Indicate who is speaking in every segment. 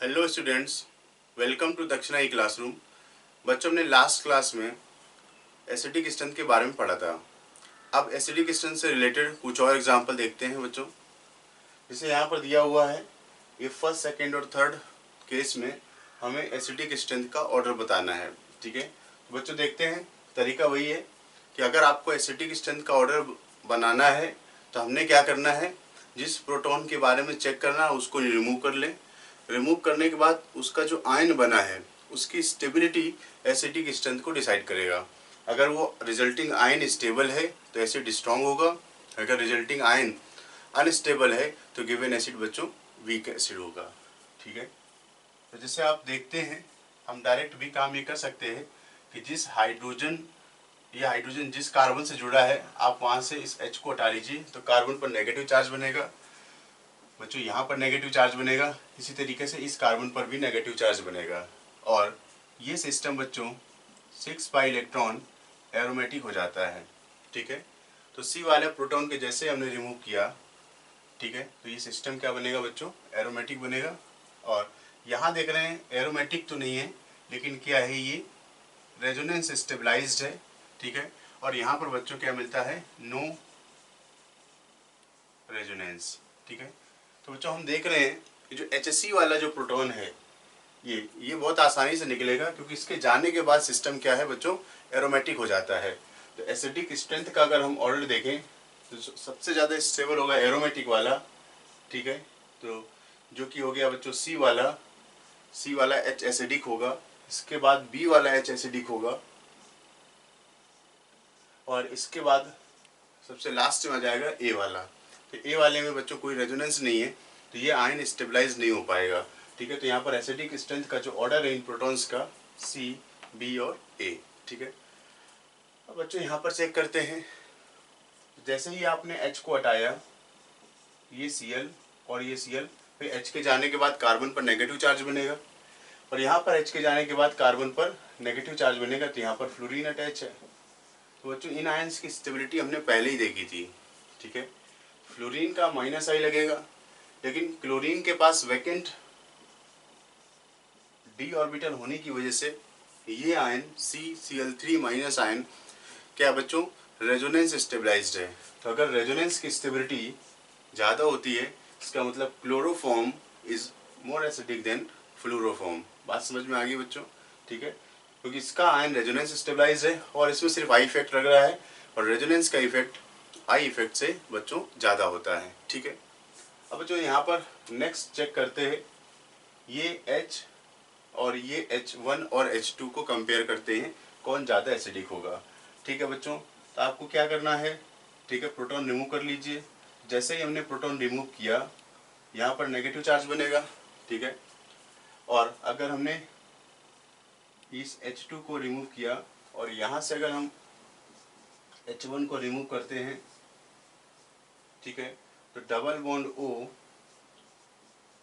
Speaker 1: Hello students, welcome to दक्षिणा ई classroom. बच्चों ने लास्ट क्लास में एसिडिक स्ट्रेंथ के बारे में पढ़ा था। अब एसिडिक स्ट्रेंथ से रिलेटेड कुछ और एग्जांपल देखते हैं बच्चों। जैसे यहाँ पर दिया हुआ है, ये फर्स्ट, सेकंड और थर्ड केस में हमें एसिडिक स्ट्रेंथ का ऑर्डर बताना है। ठीक है, तो बच्चों देखते हैं, तरीका वही है कि अगर आपको एसिडिक स्ट्रेंथ का ऑर्डर बनाना है तो हमने क्या करना है, जिस प्रोटॉन के बारे में चेक करना है उसको रिमूव कर लें। रिमूव करने के बाद उसका जो आयन बना है उसकी स्टेबिलिटी एसिडिक स्ट्रेंथ को डिसाइड करेगा। अगर वो रिजल्टिंग आयन स्टेबल है तो एसिड स्ट्रांग होगा, अगर रिजल्टिंग आयन अनस्टेबल है तो गिवन एसिड बच्चों वीक एसिड होगा। ठीक है, तो जैसे आप देखते हैं, हम डायरेक्ट भी काम ये कर सकते हैं कि जिस हाइड्रोजन जिस कार्बन से जुड़ा है आप वहाँ से इस H को हटा लीजिए तो कार्बन पर नेगेटिव चार्ज बनेगा बच्चों, यहाँ पर नेगेटिव चार्ज बनेगा। इसी तरीके से इस कार्बन पर भी नेगेटिव चार्ज बनेगा और ये सिस्टम बच्चों 6 पाई इलेक्ट्रॉन एरोमेटिक हो जाता है। ठीक है, तो C वाले प्रोटॉन के जैसे हमने रिमूव किया, ठीक है, तो ये सिस्टम क्या बनेगा बच्चों, एरोमेटिक बनेगा। और यहाँ देख रहे हैं एरोमेटिक तो नहीं है, लेकिन क्या है, ये रेजोनेंस स्टेबलाइज्ड है। ठीक है, और यहाँ पर बच्चों क्या मिलता है, नो रेजोनेंस। ठीक है, तो बच्चों हम देख रहे हैं कि जो HC वाला जो प्रोटॉन है ये बहुत आसानी से निकलेगा, क्योंकि इसके जाने के बाद सिस्टम क्या है बच्चों, एरोमेटिक हो जाता है। तो एसिडिक स्ट्रेंथ का अगर हम ऑर्डर देखें तो सबसे ज़्यादा स्टेबल होगा एरोमेटिक वाला। ठीक है, तो जो कि हो गया बच्चों C वाला H एसिडिक होगा, इसके बाद B वाला H एसिडिक होगा, और इसके बाद सबसे लास्ट में आ जाएगा A वाला। तो A वाले में बच्चों कोई रेजोनेंस नहीं है, तो ये आयन स्टेबलाइज नहीं हो पाएगा। ठीक है, तो यहाँ पर एसिडिक स्ट्रेंथ का जो ऑर्डर है इन प्रोटॉन्स का C, B और A। ठीक है, अब बच्चों यहाँ पर चेक करते हैं, जैसे ही आपने H को हटाया, ये Cl और ये Cl, फिर H के जाने के बाद कार्बन पर नेगेटिव चार्ज बनेगा, और यहाँ पर H के जाने के बाद कार्बन पर नेगेटिव चार्ज बनेगा, तो यहाँ पर फ्लोरीन अटैच है। तो बच्चों इन आयंस की स्टेबिलिटी हमने पहले ही देखी थी। ठीक है, फ्लोरीन का -I लगेगा, लेकिन क्लोरीन के पास वैकेंट d ऑर्बिटल होने की वजह से ये आयन CCl3- आयन क्या बच्चों, रेजोनेंस स्टेबलाइज्ड है। तो अगर रेजोनेंस की स्टेबिलिटी ज़्यादा होती है, इसका मतलब chloroform is more acidic than fluoroform. बात समझ में आ गई बच्चों। ठीक है, क्योंकि इसका आयन रेजोनेंस स्टेबलाइज है और इसमें सिर्फ I इफेक्ट लग रहा है, और रेजोनेंस का इफेक्ट I इफेक्ट से बच्चों ज़्यादा होता है। ठीक है, अब बच्चों यहाँ पर नेक्स्ट चेक करते हैं, ये H और ये H1 और H2 को कंपेयर करते हैं, कौन ज़्यादा एसिडिक होगा। ठीक है बच्चों, तो आपको क्या करना है, ठीक है, प्रोटॉन रिमूव कर लीजिए। जैसे ही हमने प्रोटॉन रिमूव किया, यहाँ पर नेगेटिव चार्ज बनेगा। ठीक है, और अगर हमने इस H2 को रिमूव किया और यहाँ से अगर हम H1 को रिमूव करते हैं, ठीक है, तो डबल बॉन्ड O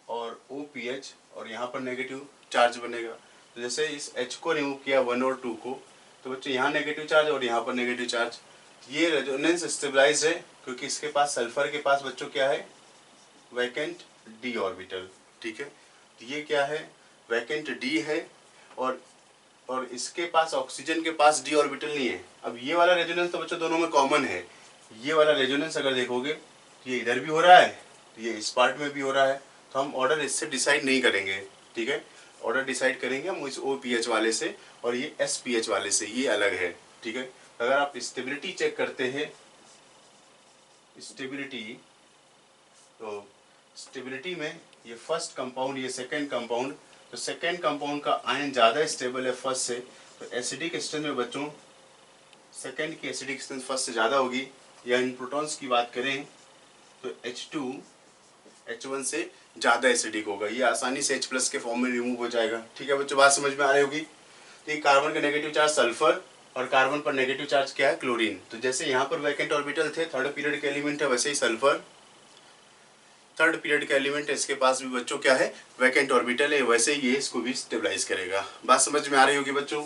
Speaker 1: और OPH, और यहाँ पर नेगेटिव चार्ज बनेगा। तो जैसे इस H को रिमूव किया 1 और 2 को, तो बच्चों यहाँ नेगेटिव चार्ज और यहाँ पर नेगेटिव चार्ज। ये रेजोनेंस स्टेबलाइज है, क्योंकि इसके पास सल्फर के पास बच्चों क्या है, वैकेंट d ऑर्बिटल। ठीक है, तो ये क्या है, वैकेंट d है, और इसके पास ऑक्सीजन के पास d ऑर्बिटल नहीं है। अब ये वाला रेजोनेंस तो बच्चों दोनों में कॉमन है। ये वाला रेजोनेंस अगर देखोगे तो ये इधर भी हो रहा है, तो ये इस पार्ट में भी हो रहा है, तो हम ऑर्डर इससे डिसाइड नहीं करेंगे। ठीक है, ऑर्डर डिसाइड करेंगे हम इस OPH वाले से, और ये SPH वाले से, ये अलग है। ठीक है, अगर आप स्टेबिलिटी चेक करते हैं, स्टेबिलिटी, तो स्टेबिलिटी में ये फर्स्ट कंपाउंड, ये सेकेंड कंपाउंड, तो सेकेंड कंपाउंड का आयन ज़्यादा स्टेबल है फर्स्ट से, तो एसिडिक स्ट्रेंथ में बच्चों सेकेंड की एसिडिक स्ट्रेंथ फर्स्ट से ज़्यादा होगी। या इन प्रोटॉन्स की बात करें तो H2 H1 से ज़्यादा एसिडिक होगा, ये आसानी से H+ के फॉर्म में रिमूव हो जाएगा। ठीक है बच्चों, बात समझ में आ रही होगी। तो ये कार्बन का नेगेटिव चार्ज सल्फर, और कार्बन पर नेगेटिव चार्ज क्या है, क्लोरीन। तो जैसे यहाँ पर वैकेंट ऑर्बिटल थे, थर्ड पीरियड के एलिमेंट है, वैसे ही सल्फर थर्ड पीरियड का एलिमेंट है, इसके पास भी बच्चों क्या है, वैकेंट ऑर्बिटल है, वैसे ही ये इसको भी स्टेबलाइज करेगा। बात समझ में आ रही होगी बच्चों।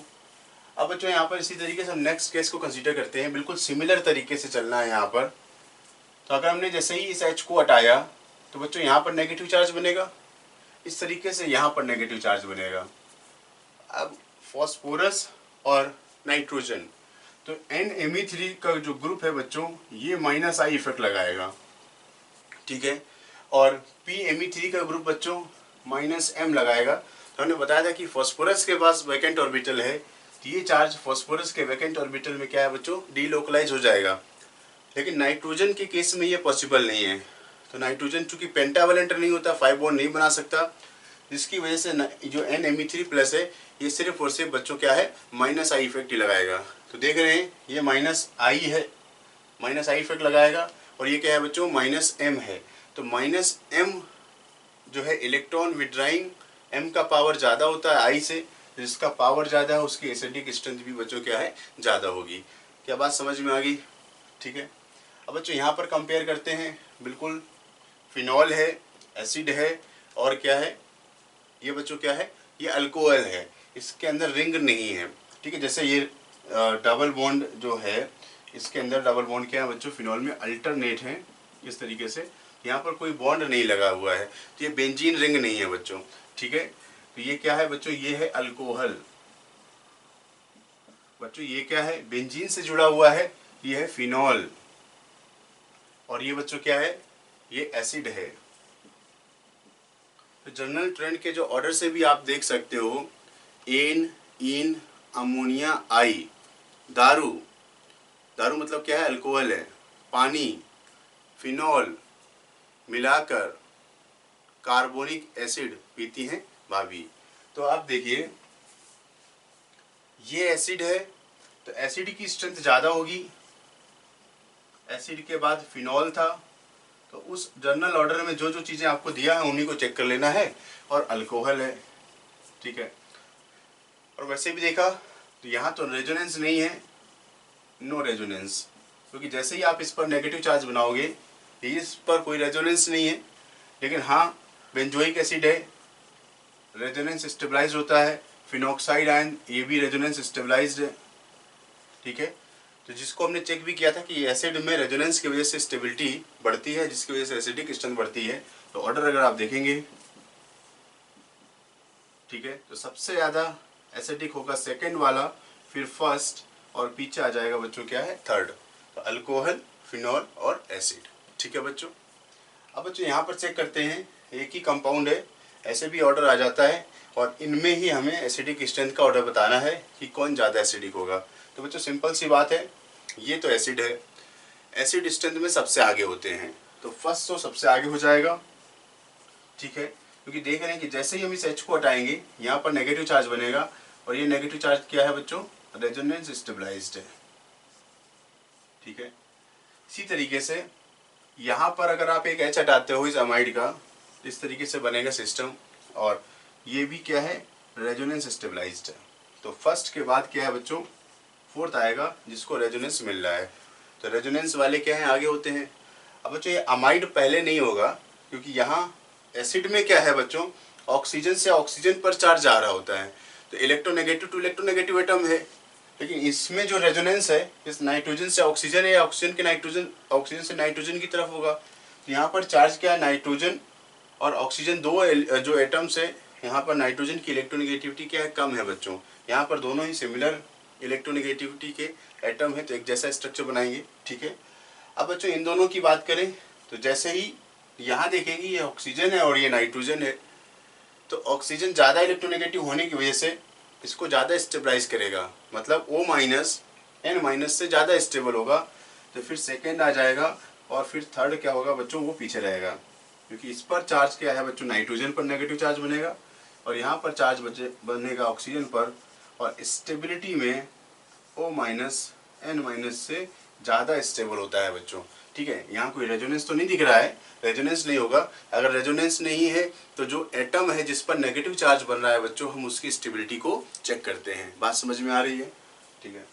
Speaker 1: अब बच्चों यहाँ पर इसी तरीके से हम नेक्स्ट केस को कंसीडर करते हैं, बिल्कुल सिमिलर तरीके से चलना है यहाँ पर। तो अगर हमने जैसे ही इस H को हटाया, तो बच्चों यहाँ पर नेगेटिव चार्ज बनेगा, इस तरीके से यहाँ पर नेगेटिव चार्ज बनेगा। अब फॉस्फोरस और नाइट्रोजन, तो NMe3 का जो ग्रुप है बच्चों ये -I इफेक्ट लगाएगा, ठीक है। और PMe3 का ग्रुप बच्चों -M लगाएगा। तो हमने बताया था कि फॉस्फोरस के पास वैकेंट ऑर्बिटल है, तो ये चार्ज फॉस्फोरस के वैकेंट ऑर्बिटल में क्या है बच्चों, डीलोकलाइज हो जाएगा। लेकिन नाइट्रोजन के केस में ये पॉसिबल नहीं है। तो नाइट्रोजन चूंकि पेंटावेलेंट नहीं होता, 5 बॉन्ड नहीं बना सकता, जिसकी वजह से जो NMe3+ है ये सिर्फ और सिर्फ बच्चों क्या है, -I इफेक्ट ही लगाएगा। तो देख रहे हैं ये -I है, -I इफेक्ट लगाएगा। और ये क्या है बच्चों, -M है। तो -M जो है इलेक्ट्रॉन विड्राइंग, M का पावर ज़्यादा होता है I से, जिसका पावर ज़्यादा है उसकी एसिडिक स्ट्रेंथ भी बच्चों क्या है, ज़्यादा होगी। क्या बात समझ में आ गई, ठीक है। अब बच्चों यहाँ पर कंपेयर करते हैं, बिल्कुल फिनॉल है, एसिड है, और क्या है ये बच्चों, क्या है ये अल्कोहल है, इसके अंदर रिंग नहीं है, ठीक है। जैसे ये डबल बॉन्ड जो है, इसके अंदर डबल बॉन्ड क्या है बच्चों, फिनॉल में अल्टरनेट है इस तरीके से, यहाँ पर कोई बॉन्ड नहीं लगा हुआ है, तो ये बेंजीन रिंग नहीं है बच्चों, ठीक है। तो ये क्या है बच्चों, ये है अल्कोहल बच्चों, ये क्या है बेंजीन से जुड़ा हुआ है, ये है फिनॉल, और ये बच्चों क्या है, ये एसिड है। तो जनरल ट्रेंड के जो ऑर्डर से भी आप देख सकते हो, एन, इन, अमोनिया, आई, दारू, दारू मतलब क्या है, अल्कोहल है, पानी, फिनॉल मिलाकर कार्बोनिक एसिड पीती हैं भाभी। तो आप देखिए ये एसिड है, तो एसिड की स्ट्रेंथ ज़्यादा होगी, एसिड के बाद फिनॉल था, तो उस जर्नल ऑर्डर में जो जो चीज़ें आपको दिया है उन्हीं को चेक कर लेना है, और अल्कोहल है, ठीक है। और वैसे भी देखा तो यहाँ तो रेजोनेंस नहीं है, नो रेजोनेंस, क्योंकि जैसे ही आप इस पर नेगेटिव चार्ज बनाओगे इस पर कोई रेजोनेंस नहीं है। लेकिन हाँ बेंजोइक एसिड है, रेजोनेंस स्टेबलाइज होता है, फिनॉक्साइड आयन ये भी रेजोनेंस स्टेबलाइज्ड है, ठीक है। तो जिसको हमने चेक भी किया था कि एसिड में रेजोनेंस की वजह से स्टेबिलिटी बढ़ती है, जिसकी वजह से एसिडिक स्ट्रेंथ बढ़ती है। तो ऑर्डर अगर आप देखेंगे, ठीक है, तो सबसे ज़्यादा एसिडिक होगा सेकेंड वाला, फिर फर्स्ट, और पीछे आ जाएगा बच्चों क्या है, थर्ड। तो अल्कोहल, फिनॉल और एसिड, ठीक है बच्चों। अब बच्चों यहाँ पर चेक करते हैं, एक ही कंपाउंड है, ऐसे भी ऑर्डर आ जाता है, और इनमें ही हमें एसिडिक स्ट्रेंथ का ऑर्डर बताना है कि कौन ज़्यादा एसिडिक होगा। तो बच्चों सिंपल सी बात है, ये तो एसिड है, एसिड स्ट्रेंथ में सबसे आगे होते हैं, तो फर्स्ट तो सबसे आगे हो जाएगा, ठीक है। क्योंकि देख रहे हैं कि जैसे ही हम इस H को हटाएंगे यहाँ पर नेगेटिव चार्ज बनेगा, और ये नेगेटिव चार्ज क्या है बच्चों, रेजोनेंस स्टेबलाइज्ड है, ठीक है। इसी तरीके से यहाँ पर अगर आप एक H हटाते हो इस अमाइड का, इस तरीके से बनेगा सिस्टम, और ये भी क्या है, रेजोनेंस स्टेबलाइज्ड है। तो फर्स्ट के बाद क्या है बच्चों, फोर्थ आएगा जिसको रेजोनेंस मिल रहा है। तो रेजोनेंस वाले क्या हैं, आगे होते हैं। अब बच्चों ये अमाइड पहले नहीं होगा, क्योंकि यहाँ एसिड में क्या है बच्चों, ऑक्सीजन से ऑक्सीजन पर चार्ज जा रहा होता है, तो इलेक्ट्रोनेगेटिव टू इलेक्ट्रोनेगेटिव एटम है। लेकिन इसमें जो रेजोनेंस है, इस नाइट्रोजन से ऑक्सीजन है या ऑक्सीजन के नाइट्रोजन, ऑक्सीजन से नाइट्रोजन की तरफ होगा। तो यहाँ पर चार्ज क्या है, नाइट्रोजन और ऑक्सीजन दो जो एटम्स है, यहाँ पर नाइट्रोजन की इलेक्ट्रोनेगेटिविटी क्या है, कम है बच्चों। यहाँ पर दोनों ही सिमिलर इलेक्ट्रोनेगेटिविटी के एटम है, तो एक जैसा स्ट्रक्चर बनाएंगे, ठीक है। अब बच्चों इन दोनों की बात करें, तो जैसे ही यहाँ देखेंगे ये ऑक्सीजन है और ये नाइट्रोजन है, तो ऑक्सीजन ज़्यादा इलेक्ट्रोनेगेटिव होने की वजह से इसको ज़्यादा स्टेबलाइज करेगा, मतलब O-N- से ज़्यादा स्टेबल होगा। तो फिर सेकेंड आ जाएगा, और फिर थर्ड क्या होगा बच्चों, वो पीछे रहेगा, क्योंकि इस पर चार्ज क्या है बच्चों, नाइट्रोजन पर नेगेटिव चार्ज बनेगा, और यहाँ पर चार्ज बनेगा ऑक्सीजन पर, और स्टेबिलिटी में O-N- से ज़्यादा स्टेबल होता है बच्चों, ठीक है। यहाँ कोई रेजोनेंस तो नहीं दिख रहा है, रेजोनेंस नहीं होगा। अगर रेजोनेंस नहीं है तो जो एटम है जिस पर नेगेटिव चार्ज बन रहा है बच्चों, हम उसकी स्टेबिलिटी को चेक करते हैं। बात समझ में आ रही है, ठीक है।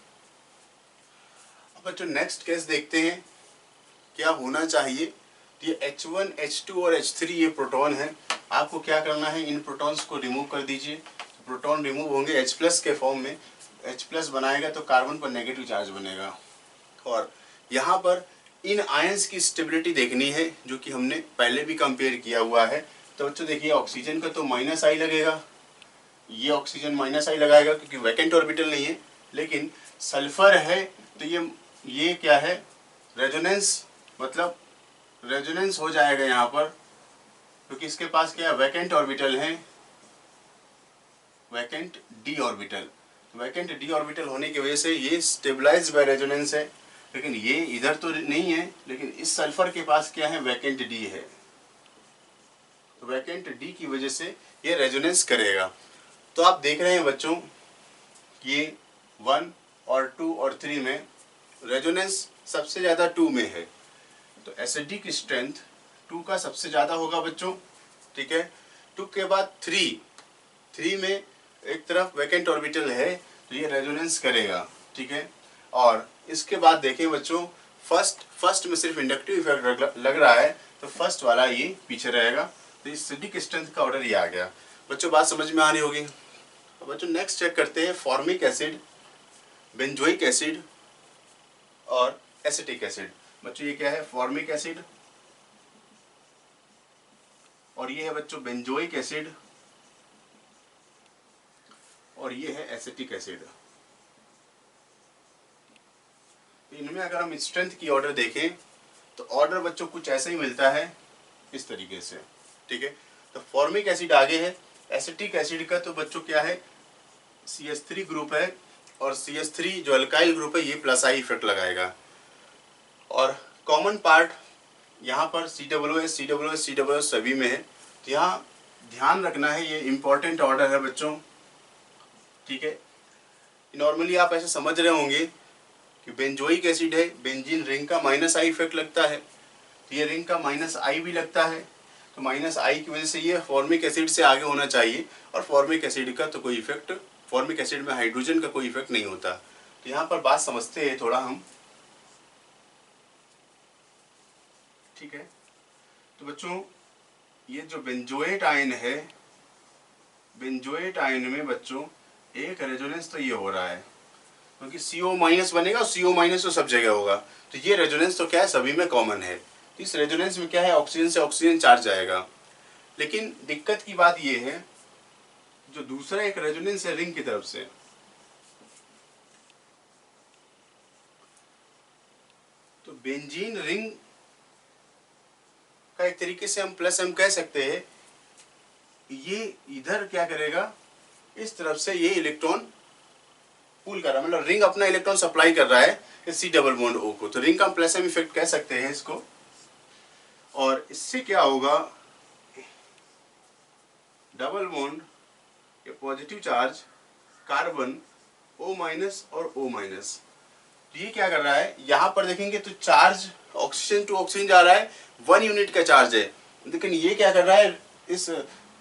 Speaker 1: अब बच्चों नेक्स्ट केस देखते हैं, क्या होना चाहिए। ये H1, H2 और H3 ये प्रोटॉन है। आपको क्या करना है, इन प्रोटॉन्स को रिमूव कर दीजिए। प्रोटॉन रिमूव होंगे H+ के फॉर्म में, H+ बनाएगा तो कार्बन पर नेगेटिव चार्ज बनेगा, और यहाँ पर इन आयंस की स्टेबिलिटी देखनी है, जो कि हमने पहले भी कंपेयर किया हुआ है। तो बच्चों देखिए ऑक्सीजन का तो माइनस आई लगेगा, ये ऑक्सीजन माइनस आई लगाएगा क्योंकि वैकेंट ऑर्बिटल नहीं है। लेकिन सल्फर है तो ये क्या है, रेजोनेंस, मतलब रेजोनेंस हो जाएगा यहाँ पर, क्योंकि इसके पास क्या है, वैकेंट ऑर्बिटल है, vacant D orbital. Vacant D orbital होने की वजह से ये स्टेबलाइज बाय रेजोनेंस है, लेकिन ये इधर तो नहीं है, लेकिन इस सल्फर के पास क्या है, वैकेंट डी है। तो वैकेंट डी की वजह से ये रेजोनेंस करेगा। तो आप देख रहे हैं बच्चों, ये 1 और 2 और 3 में रेजोनेंस सबसे ज़्यादा 2 में है, तो एसिडिक स्ट्रेंथ 2 का सबसे ज़्यादा होगा बच्चों, ठीक है। 2 के बाद 3 में एक तरफ वैकेंट ऑर्बिटल है तो ये रेजोनेंस करेगा, ठीक है। और इसके बाद देखें बच्चों, फर्स्ट में सिर्फ इंडक्टिव इफेक्ट लग रहा है, तो फर्स्ट वाला ये पीछे रहेगा। तो एसिडिक स्ट्रेंथ का ऑर्डर ये आ गया। बच्चों बात समझ में आनी होगी। अब बच्चों नेक्स्ट चेक करते हैं फॉर्मिक एसिड, बेंजोइक एसिड और एसिटिक एसिड। बच्चों ये क्या है, फॉर्मिक एसिड, और ये है बच्चों बेंजोइक एसिड, और ये है एसिटिक एसिड। इनमें अगर हम स्ट्रेंथ की ऑर्डर देखें तो ऑर्डर बच्चों कुछ ऐसा ही मिलता है, इस तरीके से, ठीक है। तो फॉर्मिक एसिड आगे है, एसिटिक एसिड का तो बच्चों क्या है, CH3 ग्रुप है, और CH3 जो अल्काइल ग्रुप है ये प्लस आई इफेक्ट लगाएगा। और कॉमन पार्ट यहाँ पर COOH सभी में है। तो यहाँ ध्यान रखना है, ये इंपॉर्टेंट ऑर्डर है बच्चों, ठीक है। नॉर्मली आप ऐसे समझ रहे होंगे कि बेंजोइक एसिड है, बेंजीन रिंग का माइनस आई इफेक्ट लगता है, तो ये रिंग का माइनस आई भी लगता है, तो माइनस आई की वजह से ये फॉर्मिक एसिड से आगे होना चाहिए, और फॉर्मिक एसिड का तो कोई इफेक्ट, फॉर्मिक एसिड में हाइड्रोजन का कोई इफेक्ट नहीं होता। तो यहाँ पर बात समझते हैं थोड़ा हम, ठीक है। तो बच्चों ये जो बेंजोएट आयन है, बेंजोएट आयन में बच्चों एक रेजोनेंस तो ये हो रहा है, क्योंकि CO माइनस बनेगा, CO माइनस तो सब जगह होगा, तो ये रेजोनेंस तो क्या है, सभी में कॉमन है। तो इस रेजोनेंस में क्या है, ऑक्सीजन से ऑक्सीजन चार्ज जाएगा। लेकिन दिक्कत की बात ये है, जो दूसरा एक रेजोनेंस है रिंग की तरफ से, तो बेंजीन रिंग का एक तरीके से हम प्लस हम कह सकते हैं, ये इधर क्या करेगा, इस तरफ से ये इलेक्ट्रॉन पुल कर रहा है, मतलब रिंग अपना इलेक्ट्रॉन सप्लाई कर रहा है इस C डबल बॉन्ड O को, तो रिंग का प्लस एम इफेक्ट कह सकते हैं इसको। और इससे क्या होगा, डबल बॉन्ड ये positive charge carbon O minus और O माइनस, ये क्या कर रहा है, यहाँ पर देखेंगे तो चार्ज ऑक्सीजन टू ऑक्सीजन जा रहा है, 1 यूनिट का चार्ज है, लेकिन ये क्या कर रहा है, इस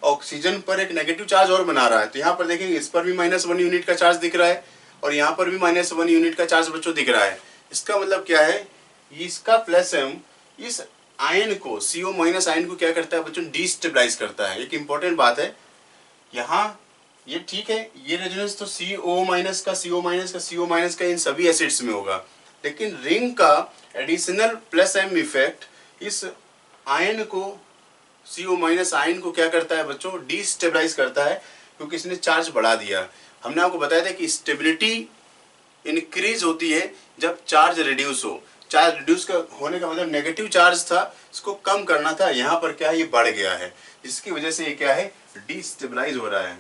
Speaker 1: ऑक्सीजन पर एक नेगेटिव चार्ज और बना रहा है। तो यहाँ पर देखेंगे इस पर भी -1 यूनिट का चार्ज दिख रहा है, और यहाँ पर भी -1 यूनिट का चार्ज बच्चों दिख रहा है। इसका मतलब क्या है, इसका प्लस एम इस आयन को, CO माइनस आयन को क्या करता है बच्चों, डिस्टेबलाइज करता है। एक इंपॉर्टेंट बात है यहाँ, ये ठीक है, ये रेजोनेंस तो CO माइनस का CO माइनस का इन सभी एसिड्स में होगा, लेकिन रिंग का एडिशनल प्लस एम इफेक्ट इस आयन को, CO माइनस आयन को क्या करता है बच्चों, डिस्टेबलाइज करता है, क्योंकि इसने चार्ज बढ़ा दिया। हमने आपको बताया था कि स्टेबिलिटी इंक्रीज होती है जब चार्ज रिड्यूस हो। चार्ज रिड्यूस का होने का मतलब नेगेटिव चार्ज था, इसको कम करना था, यहाँ पर क्या है, ये बढ़ गया है, जिसकी वजह से ये क्या है, डिस्टेबलाइज हो रहा है,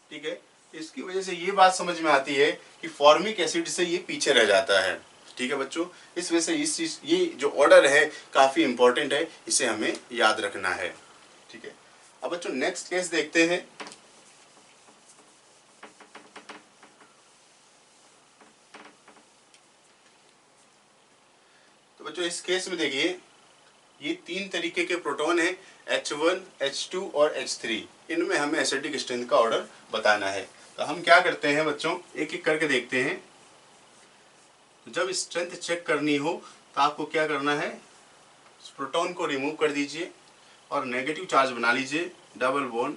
Speaker 1: ठीक है। इसकी वजह से ये बात समझ में आती है कि फॉर्मिक एसिड से ये पीछे रह जाता है, ठीक है बच्चों। इस वजह से इस चीज, ये जो ऑर्डर है काफी इंपॉर्टेंट है, इसे हमें याद रखना है, ठीक है। अब बच्चों नेक्स्ट केस देखते हैं। तो बच्चों इस केस में देखिए, ये 3 तरीके के प्रोटॉन है, H1, H2 और H3। इनमें हमें एसिडिक स्ट्रेंथ का ऑर्डर बताना है। तो हम क्या करते हैं बच्चों, एक एक करके देखते हैं। जब स्ट्रेंथ चेक करनी हो तो आपको क्या करना है, प्रोटॉन को रिमूव कर दीजिए और नेगेटिव चार्ज बना लीजिए, डबल बॉन्ड,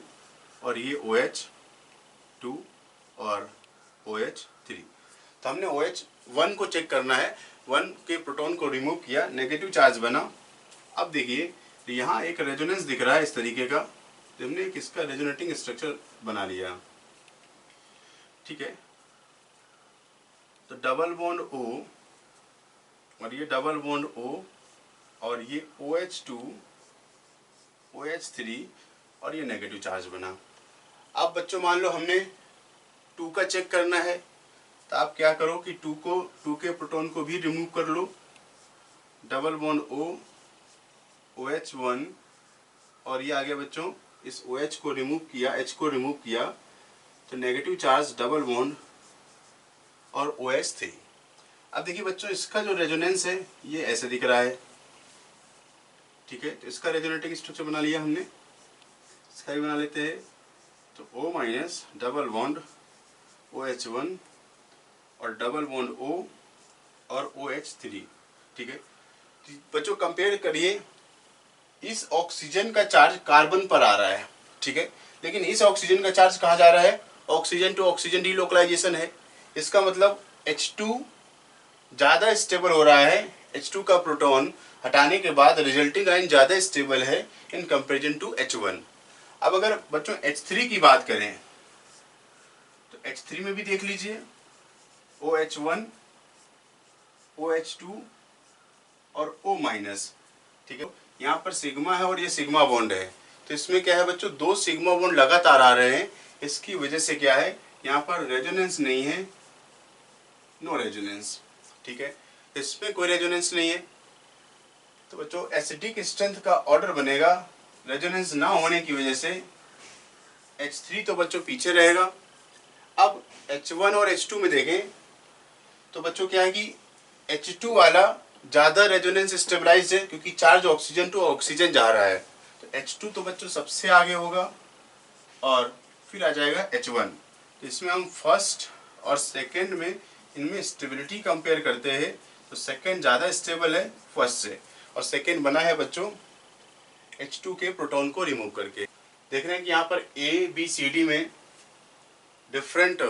Speaker 1: और ये OH2 और OH3। तो हमने OH1 को चेक करना है, 1 के प्रोटॉन को रिमूव किया, नेगेटिव चार्ज बना। अब देखिए यहाँ एक रेजोनेंस दिख रहा है इस तरीके का, तो हमने एक इसका रेजोनेटिंग स्ट्रक्चर बना लिया, ठीक है। तो डबल बॉन्ड O और ये डबल बॉन्ड O और ये OH2 OH3 और ये नेगेटिव चार्ज बना। अब बच्चों मान लो हमने 2 का चेक करना है, तो आप क्या करो कि 2 के प्रोटॉन को भी रिमूव कर लो। डबल बॉन्ड O OH1 और ये आ गया बच्चों, इस OH को रिमूव किया, H को रिमूव किया, तो नेगेटिव चार्ज डबल बॉन्ड और OH3। अब देखिए बच्चों इसका जो रेजोनेंस है ये ऐसे दिख रहा है, ठीक है। तो इसका रेजोनेटिंग स्ट्रक्चर बना लिया हमने, इसका भी बना लेते हैं। तो O minus double bond OH1 और डबल बॉन्ड O और OH3, ठीक है। बच्चों कंपेयर करिए, इस ऑक्सीजन का चार्ज कार्बन पर आ रहा है, ठीक है, लेकिन इस ऑक्सीजन का चार्ज कहाँ जा रहा है, ऑक्सीजन टू ऑक्सीजन डीलोकलाइजेशन है। इसका मतलब H2 ज़्यादा स्टेबल हो रहा है, H2 का प्रोटॉन हटाने के बाद रिजल्टिंग आयन ज़्यादा स्टेबल है इन कंपेरिजन टू H1। अब अगर बच्चों H3 की बात करें तो H3 में भी देख लीजिए OH1 OH2 और O माइनस, ठीक है। यहाँ पर सिग्मा है और ये सिग्मा बॉन्ड है, तो इसमें क्या है बच्चों, 2 सिग्मा बॉन्ड लगातार आ रहे हैं। इसकी वजह से क्या है, यहाँ पर रेजोनेंस नहीं है, नो रेजोनेंस, ठीक है, इसमें कोई रेजोनेंस नहीं है। तो बच्चों एसिडिक स्ट्रेंथ का ऑर्डर बनेगा, रेजोनेंस ना होने की वजह से H3 तो बच्चों पीछे रहेगा। अब H1 और H2 में देखें तो बच्चों क्या है कि H2 वाला ज़्यादा रेजोनेंस स्टेबलाइज है, क्योंकि चार्ज ऑक्सीजन टू ऑक्सीजन जा रहा है। तो H2 तो बच्चों सबसे आगे होगा और फिर आ जाएगा H1। तो इसमें हम फर्स्ट और सेकंड में इनमें स्टेबिलिटी कंपेयर करते हैं, तो सेकंड ज़्यादा स्टेबल है फर्स्ट से, और सेकंड बना है बच्चों H2 के प्रोटॉन को रिमूव करके। देख रहे हैं कि यहाँ पर A B C D में डिफरेंट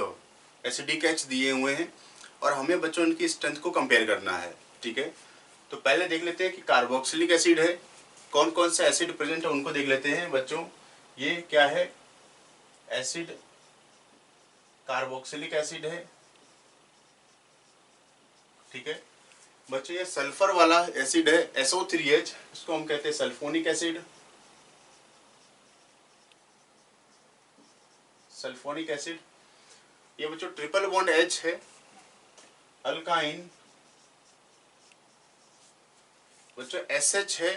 Speaker 1: एसिडिक H दिए हुए हैं और हमें बच्चों इनकी स्ट्रेंथ को कंपेयर करना है, ठीक है। तो पहले देख लेते हैं कि कार्बोक्सिलिक एसिड है, कौन कौन सा एसिड प्रेजेंट है उनको देख लेते हैं बच्चों। ये क्या है, एसिड कार्बोक्सिलिक एसिड है, ठीक है बच्चों। ये सल्फर वाला एसिड है SO3H, इसको हम कहते हैं सल्फोनिक एसिड, सल्फोनिक एसिड। ये बच्चों ट्रिपल बॉन्ड H है, अल्काइन। बच्चों SH है,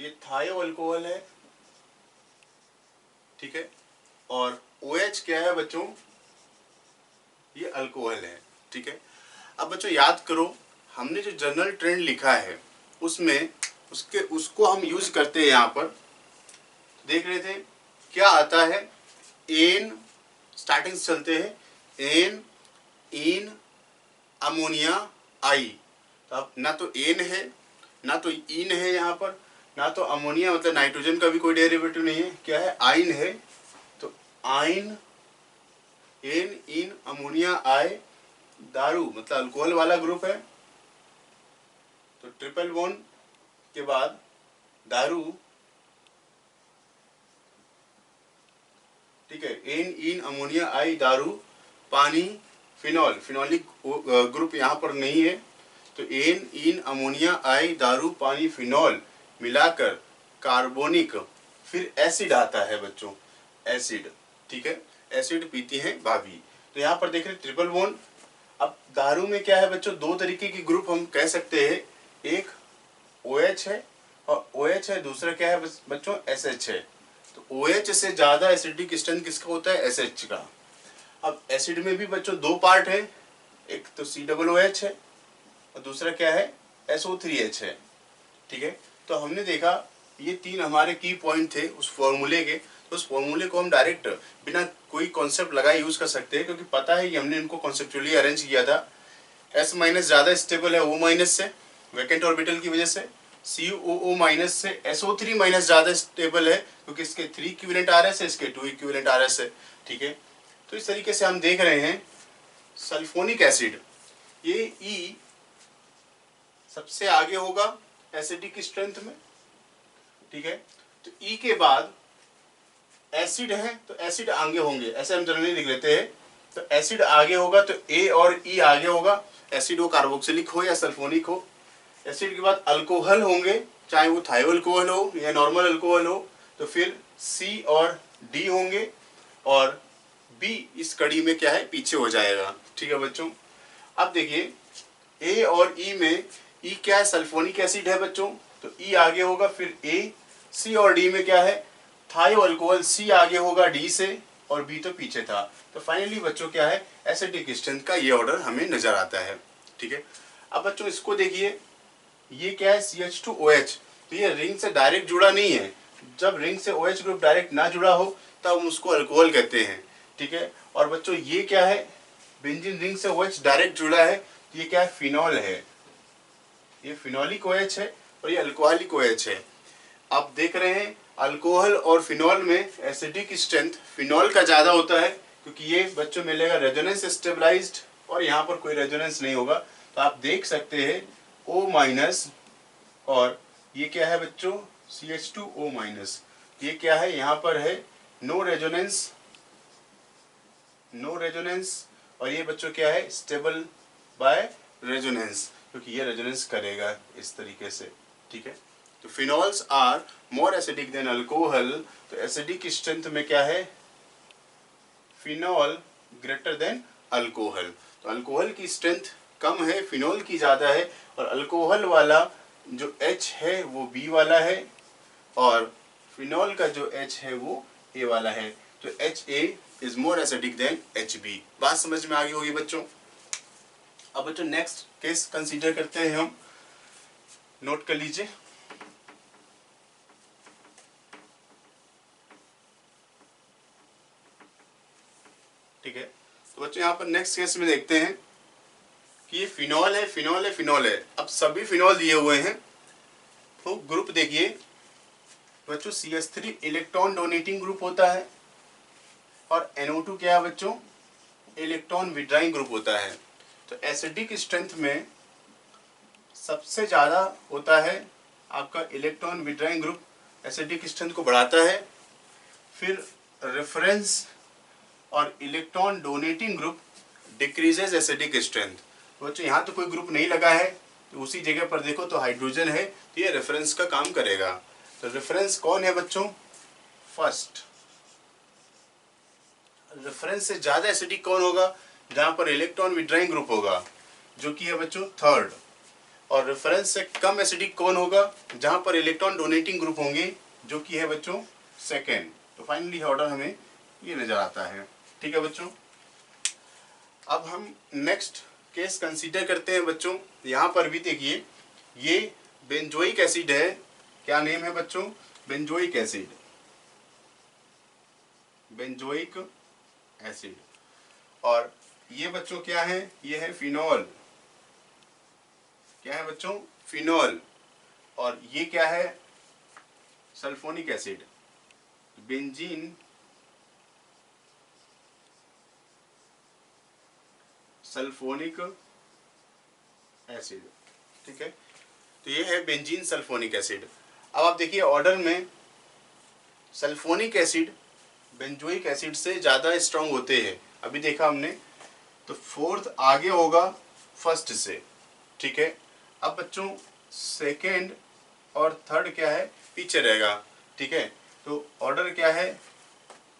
Speaker 1: ये थायो अल्कोहल है, ठीक है। और OH क्या है बच्चों, ये अल्कोहल है, ठीक है। अब बच्चों याद करो, हमने जो जनरल ट्रेंड लिखा है उसमें उसको हम यूज करते हैं। यहाँ पर देख रहे थे क्या आता है, एन स्टार्टिंग से चलते हैं, एन इन अमोनिया आई। तो अब ना तो एन है ना तो इन है यहाँ पर, ना तो अमोनिया मतलब नाइट्रोजन का भी कोई डेरिवेटिव नहीं है, क्या है आइन है। तो आइन एन इन अमोनिया आई, दारू मतलब अल्कोहल वाला ग्रुप है। तो ट्रिपल बॉन्ड के बाद दारू, ठीक है, एन इन अमोनिया आई दारू, पानी फिनॉल, फिनॉलिक ग्रुप यहाँ पर नहीं है। तो एन इन अमोनिया आई दारू पानी फिनॉल मिलाकर कार्बोनिक, फिर एसिड आता है बच्चों, एसिड, ठीक है, एसिड पीती है भाभी। तो यहाँ पर देख रहे ट्रिपल बॉन्ड। अब दारू में क्या है बच्चों, 2 तरीके की ग्रुप हम कह सकते हैं, एक OH है और OH है, दूसरा क्या है बच्चों SH है। तो OH से ज़्यादा एसिडिक स्ट्रेंथ किसका होता है, SH का। अब एसिड में भी बच्चों 2 पार्ट है, एक तो COOH है और दूसरा क्या है SO3H है, ठीक है। तो हमने देखा ये 3 हमारे की पॉइंट थे उस फॉर्मूले के, तो उस फॉर्मूले को हम डायरेक्ट बिना कोई कॉन्सेप्ट लगाए यूज कर सकते हैं, क्योंकि पता है कि हमने इनको कॉन्सेप्चुअली अरेंज किया था। S माइनस ज़्यादा स्टेबल है O माइनस से, वैकेंट ऑर्बिटल की वजह से। COO माइनस से SO3 माइनस ज़्यादा स्टेबल है, क्योंकि इसके 3 इक्विवेलेंट RS है, इसके 2 इक्विवेलेंट RS है, ठीक है। तो इस तरीके से हम देख रहे हैं सल्फोनिक एसिड, ये E सबसे आगे होगा एसिडिक स्ट्रेंथ में, ठीक है। तो ई के बाद एसिड है तो एसिड आगे होंगे, ऐसे हम जनरली लिख लेते हैं। तो एसिड आगे होगा तो ए और ई आगे होगा, एसिड हो कार्बोक्सिलिक हो या सल्फोनिक हो। एसिड के बाद अल्कोहल होंगे, चाहे वो थायो अल्कोहल हो या नॉर्मल अल्कोहल हो, तो फिर सी और डी होंगे और बी इस कड़ी में क्या है पीछे हो जाएगा। ठीक है बच्चों। अब देखिए ए और ई में ई क्या है सल्फोनिक एसिड है बच्चों, तो ई आगे होगा, फिर ए। सी और डी में क्या है थायो अल्कोहल, सी आगे होगा डी से और बी तो पीछे था। तो फाइनली बच्चों क्या है एसिडिक स्ट्रेंथ का ये ऑर्डर हमें नजर आता है। ठीक है। अब बच्चों इसको देखिए, ये क्या है CH2OH, तो ये रिंग से डायरेक्ट जुड़ा नहीं है। जब रिंग से OH ग्रुप डायरेक्ट ना जुड़ा हो तब हम उसको अल्कोहल कहते हैं। ठीक है। और बच्चों ये क्या है बेंजीन रिंग से OH डायरेक्ट जुड़ा है, तो ये क्या है फिनॉल है, ये फिनोलिक OH है और ये अल्कोहलिक OH है। आप देख रहे हैं अल्कोहल और फिनॉल में एसिडिक स्ट्रेंथ फिनॉल का ज्यादा होता है, क्योंकि ये बच्चों मिलेगा रेजोनेंस स्टेबलाइज्ड और यहाँ पर कोई रेजोनेंस नहीं होगा। तो आप देख सकते हैं O- और ये क्या है बच्चों CH2O-, ये क्या है यहाँ पर है नो रेजोनेंस, नो रेजोनेंस, और ये बच्चों क्या है स्टेबल बाय रेजोनेंस, क्योंकि ये रेजोनेंस करेगा इस तरीके से। ठीक है। तो phenols are more acidic than alcohol, तो एसिडिक स्ट्रेंथ में क्या है फिनॉल ग्रेटर देन अल्कोहल। तो अल्कोहल की स्ट्रेंथ कम है, फिनॉल की ज्यादा है, और अल्कोहल वाला जो H है वो B वाला है और फिनॉल का जो H है वो A वाला है। तो HA is more acidic then HB। बात समझ में आ गई होगी बच्चों। अब बच्चों नेक्स्ट केस कंसीडर करते हैं हम, नोट कर लीजिए। ठीक है। तो बच्चों यहाँ पर नेक्स्ट केस में देखते हैं कि ये फिनॉल है, फिनॉल है, फिनॉल है। अब सभी फिनॉल दिए हुए हैं, तो ग्रुप देखिए बच्चों CH3 इलेक्ट्रॉन डोनेटिंग ग्रुप होता है और NO2 क्या है बच्चों इलेक्ट्रॉन विड्राइंग ग्रुप होता है। तो एसिडिक स्ट्रेंथ में सबसे ज्यादा होता है आपका electron withdrawing group, acidic strength को बढ़ाता है। फिर रेफरेंस और electron donating group decreases acidic strength. तो बच्चों यहाँ तो कोई ग्रुप नहीं लगा है, तो उसी जगह पर देखो तो हाइड्रोजन है, तो ये रेफरेंस का काम करेगा। तो रेफरेंस कौन है बच्चों फर्स्ट। रेफरेंस से ज्यादा एसिडिक कौन होगा जहां पर इलेक्ट्रॉन विड्राइंग ग्रुप होगा, जो कि है बच्चों थर्ड। और रेफरेंस से कम एसिडिक कौन होगा जहां पर इलेक्ट्रॉन डोनेटिंग ग्रुप होंगे, जो कि है बच्चों सेकेंड। तो फाइनली ऑर्डर हमें ये नजर आता है। ठीक है बच्चों। अब हम नेक्स्ट केस कंसीडर करते हैं बच्चों। यहाँ पर भी देखिए ये बेंजोइक एसिड है, क्या नेम है बच्चों बेंजोइक एसिड, बेंजोइक एसिड। और ये बच्चों क्या है ये है फिनॉल, क्या है बच्चों फिनॉल। और ये क्या है sulphonic acid, benzene sulphonic acid. ठीक है। तो ये है बेंजीन सल्फोनिक एसिड। अब आप देखिए ऑर्डर में सल्फोनिक एसिड बेंजोइक एसिड से ज़्यादा स्ट्रांग होते हैं, अभी देखा हमने। तो फोर्थ आगे होगा फर्स्ट से। ठीक है। अब बच्चों सेकेंड और थर्ड क्या है पीछे रहेगा। ठीक है। तो ऑर्डर क्या है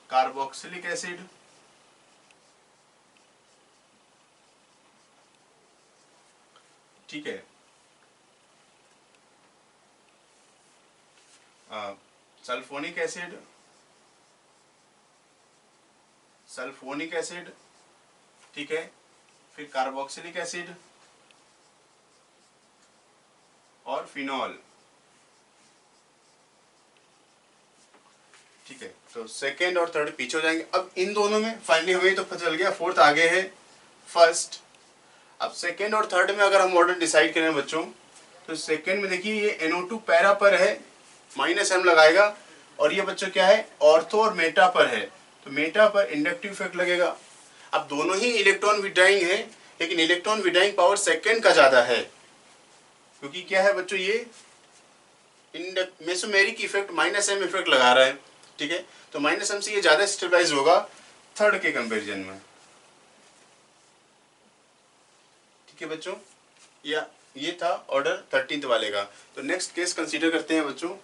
Speaker 1: कार्बोक्सिलिक एसिड, ठीक है, सल्फोनिक एसिड, सल्फोनिक एसिड, ठीक है, फिर कार्बोक्सिलिक एसिड और फिनॉल। ठीक है। तो सेकेंड और थर्ड पीछे हो जाएंगे। अब इन दोनों में फाइनली हमें तो पता चल गया फोर्थ आगे है फर्स्ट। अब सेकेंड और थर्ड में अगर हम ऑर्डर डिसाइड करें बच्चों, तो सेकेंड में देखिए ये NO2 पैरा पर है, -M लगाएगा, और ये बच्चों क्या है ऑर्थो और मेटा पर है, तो मेटा पर इंडक्टिव इफेक्ट लगेगा। अब दोनों ही इलेक्ट्रॉन विड्राइंग है, लेकिन इलेक्ट्रॉन विड्राइंग पावर सेकेंड का ज्यादा है, क्योंकि क्या है बच्चों ये mesomeric effect minus M effect लगा रहा है, ठीक है। तो माइनस एम से ये ज्यादा स्टेबलाइज होगा थर्ड के कंपैरिजन में, ठीक है बच्चों। या ये था ऑर्डर 13th वाले का। तो नेक्स्ट केस कंसीडर करते हैं बच्चों।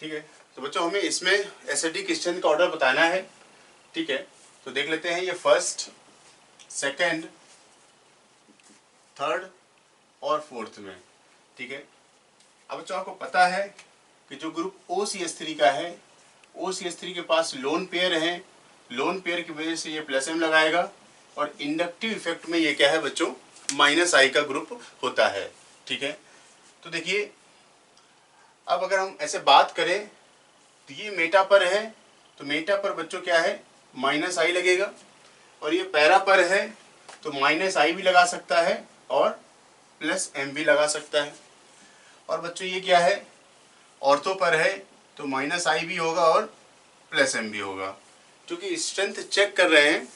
Speaker 1: ठीक है, तो बच्चों हमें इसमें एसिडिक स्ट्रेंथ का ऑर्डर बताना है, ठीक है। तो देख लेते हैं, ये फर्स्ट, सेकंड, थर्ड और फोर्थ में, ठीक है। अब बच्चों आपको पता है कि जो ग्रुप OCH3 का है, OCH3 के पास लोन पेयर है, लोन पेयर की वजह से ये प्लस एम लगाएगा, और इंडक्टिव इफेक्ट में ये क्या है बच्चों, माइनस आई का ग्रुप होता है, ठीक है। तो देखिए, अब अगर हम ऐसे बात करें तो ये मेटा पर है, तो मेटा पर बच्चों क्या है, माइनस आई लगेगा, और ये पैरा पर है तो माइनस आई भी लगा सकता है और प्लस एम भी लगा सकता है। और बच्चों ये क्या है, ऑर्थो पर है तो माइनस आई भी होगा और प्लस एम भी होगा। क्योंकि स्ट्रेंथ चेक कर रहे हैं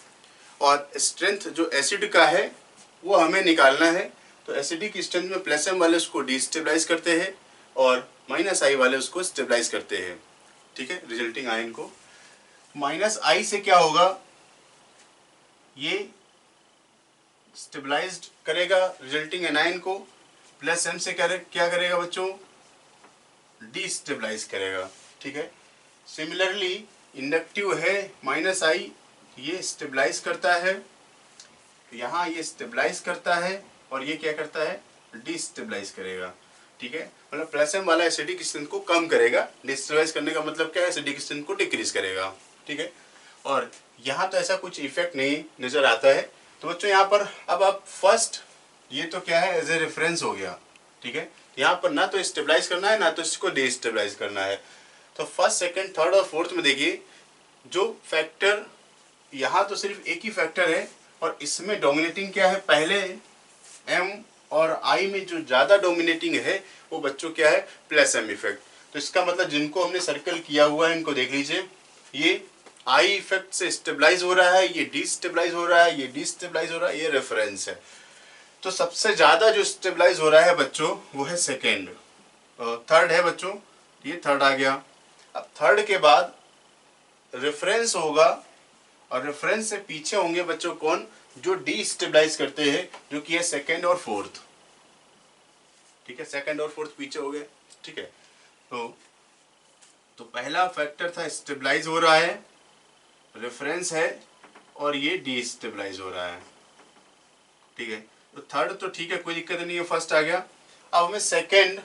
Speaker 1: और स्ट्रेंथ जो एसिड का है वो हमें निकालना है, तो एसिडिक स्ट्रेंथ में प्लस एम वाले उसको डिस्टेबलाइज करते हैं और माइनस आई वाले उसको स्टेबलाइज करते हैं, ठीक है, रिजल्टिंग आयन को। माइनस आई से क्या होगा, ये स्टेबलाइज्ड करेगा रिजल्टिंग एनायन को, प्लस एम से क्या करेगा बच्चों, डिस्टेबलाइज करेगा, ठीक है। सिमिलरली इंडक्टिव है माइनस आई, ये स्टेबलाइज करता है, यहाँ ये स्टेबलाइज करता है और ये क्या करता है, डिस्टेबलाइज करेगा, ठीक है। मतलब प्लस एम वाला एसिडिक स्ट्रेंथ को कम करेगा, डिस्टेबलाइज करने का मतलब क्या है, एसिडिक स्ट्रेंथ को डिक्रीज करेगा, ठीक है। और यहाँ तो ऐसा कुछ इफेक्ट नहीं नजर आता है। तो बच्चों यहाँ पर अब आप फर्स्ट, ये तो क्या है, एज ए रेफरेंस हो गया, ठीक है। यहाँ पर ना तो स्टेबलाइज करना है ना तो इसको डिस्टेबलाइज करना है। तो फर्स्ट, सेकंड, थर्ड और फोर्थ में देखिए, जो फैक्टर यहाँ तो सिर्फ एक ही फैक्टर है और इसमें डोमिनेटिंग क्या है, पहले एम और आई में जो ज्यादा डोमिनेटिंग है वो बच्चों क्या है, प्लस एम इफेक्ट। तो इसका मतलब जिनको हमने सर्कल किया हुआ है इनको देख लीजिए, ये आई इफेक्ट से स्टेबलाइज हो रहा है, ये डिस्टेबलाइज हो रहा है, ये डिस्टेबलाइज हो रहा है, ये रेफरेंस है। तो सबसे ज्यादा जो स्टेबलाइज हो रहा है बच्चों वो है सेकेंड, थर्ड है बच्चों, ये थर्ड आ गया। अब थर्ड के बाद रेफरेंस होगा और रेफरेंस से पीछे होंगे बच्चों कौन, जो डिस्टेबलाइज करते हैं, जो कि है सेकेंड और फोर्थ, ठीक है। सेकेंड और फोर्थ पीछे हो गए, ठीक है। तो पहला फैक्टर था स्टेबलाइज हो रहा है, रेफरेंस है और ये डिस्टेबलाइज हो रहा है, ठीक है। तो थर्ड तो ठीक है, कोई दिक्कत नहीं है, फर्स्ट आ गया। अब हमें सेकेंड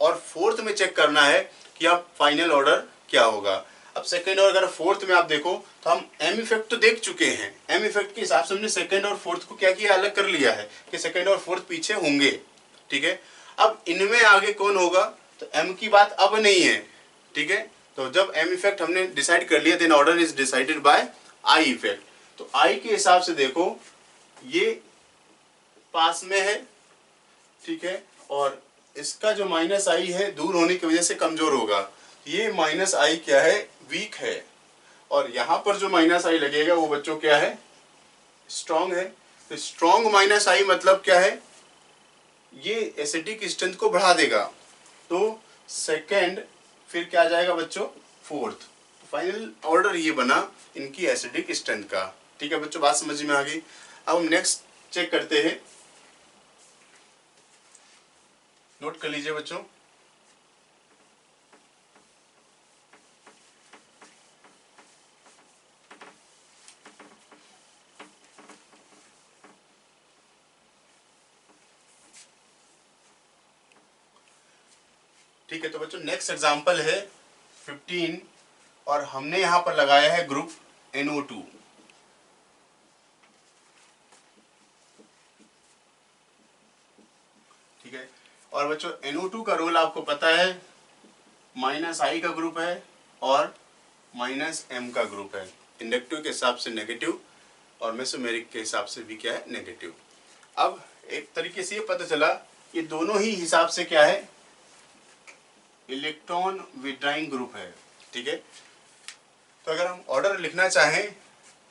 Speaker 1: और फोर्थ में चेक करना है कि अब फाइनल ऑर्डर क्या होगा। अब सेकेंड और अगर फोर्थ में आप देखो तो हम एम इफेक्ट तो देख चुके हैं, एम इफेक्ट के हिसाब से हमने सेकेंड और फोर्थ को क्या किया, अलग कर लिया है कि सेकेंड और फोर्थ पीछे होंगे, ठीक है। अब इनमें आगे कौन होगा, तो एम की बात अब नहीं है, ठीक है। तो जब एम इफेक्ट हमने डिसाइड कर लिया, then order is decided by I effect. तो आई के हिसाब से देखो, ये पास में है, ठीक है, और इसका जो माइनस आई है दूर होने की वजह से कमजोर होगा, ये माइनस आई क्या है, वीक है, और यहां पर जो माइनस आई लगेगा वो बच्चों क्या है, स्ट्रॉन्ग है। तो स्ट्रॉन्ग माइनस आई मतलब क्या है, ये एसिडिक स्ट्रेंथ को बढ़ा देगा। तो सेकेंड, फिर क्या आ जाएगा बच्चों, फोर्थ। तो फाइनल ऑर्डर ये बना इनकी एसिडिक स्ट्रेंथ का, ठीक है बच्चों, बात समझ में आ गई। अब हम नेक्स्ट चेक करते हैं, नोट कर लीजिए बच्चों। ठीक है, तो बच्चों नेक्स्ट एग्जांपल है 15 और हमने यहां पर लगाया है ग्रुप NO2। ठीक है, और बच्चों NO2 का रोल आपको पता है, -I का ग्रुप है और -M का ग्रुप है। इंडक्टिव के हिसाब से नेगेटिव और मेसोमेरिक के हिसाब से भी क्या है, नेगेटिव। अब एक तरीके से ये पता चला ये दोनों ही हिसाब से क्या है, इलेक्ट्रॉन विड्राइंग ग्रुप है। ठीक है, तो अगर हम ऑर्डर लिखना चाहें,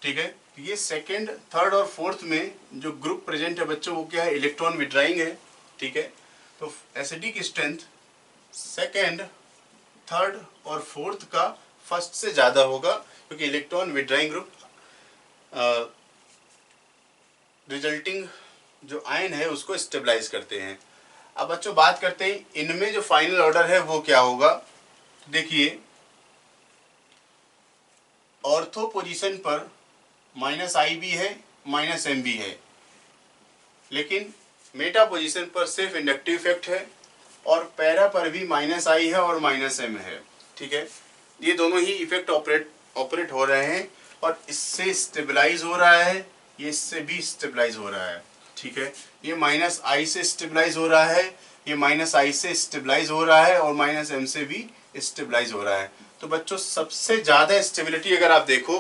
Speaker 1: ठीक है, तो ये सेकंड, थर्ड और फोर्थ में जो ग्रुप प्रेजेंट है बच्चों वो क्या है, इलेक्ट्रॉन विड्राइंग है। ठीक है, तो एसिडिक स्ट्रेंथ सेकंड, थर्ड और फोर्थ का फर्स्ट से ज़्यादा होगा, क्योंकि इलेक्ट्रॉन विड्राइंग ग्रुप रिजल्टिंग जो आयन है उसको स्टेबलाइज करते हैं। अब बच्चों बात करते हैं इनमें जो फाइनल ऑर्डर है वो क्या होगा। देखिए ऑर्थो पोजीशन पर -I भी है, -M भी है, लेकिन मेटा पोजीशन पर सिर्फ इंडक्टिव इफेक्ट है और पैरा पर भी -I है और -M है। ठीक है, ये दोनों ही इफेक्ट ऑपरेट हो रहे हैं और इससे स्टेबलाइज हो रहा है, ये इससे भी स्टेबलाइज हो रहा है। ठीक है, ये -I से स्टेबलाइज हो रहा है, ये -I से स्टेबलाइज हो रहा है और -M से भी स्टेबलाइज हो रहा है। तो बच्चों सबसे ज़्यादा स्टेबिलिटी अगर आप देखो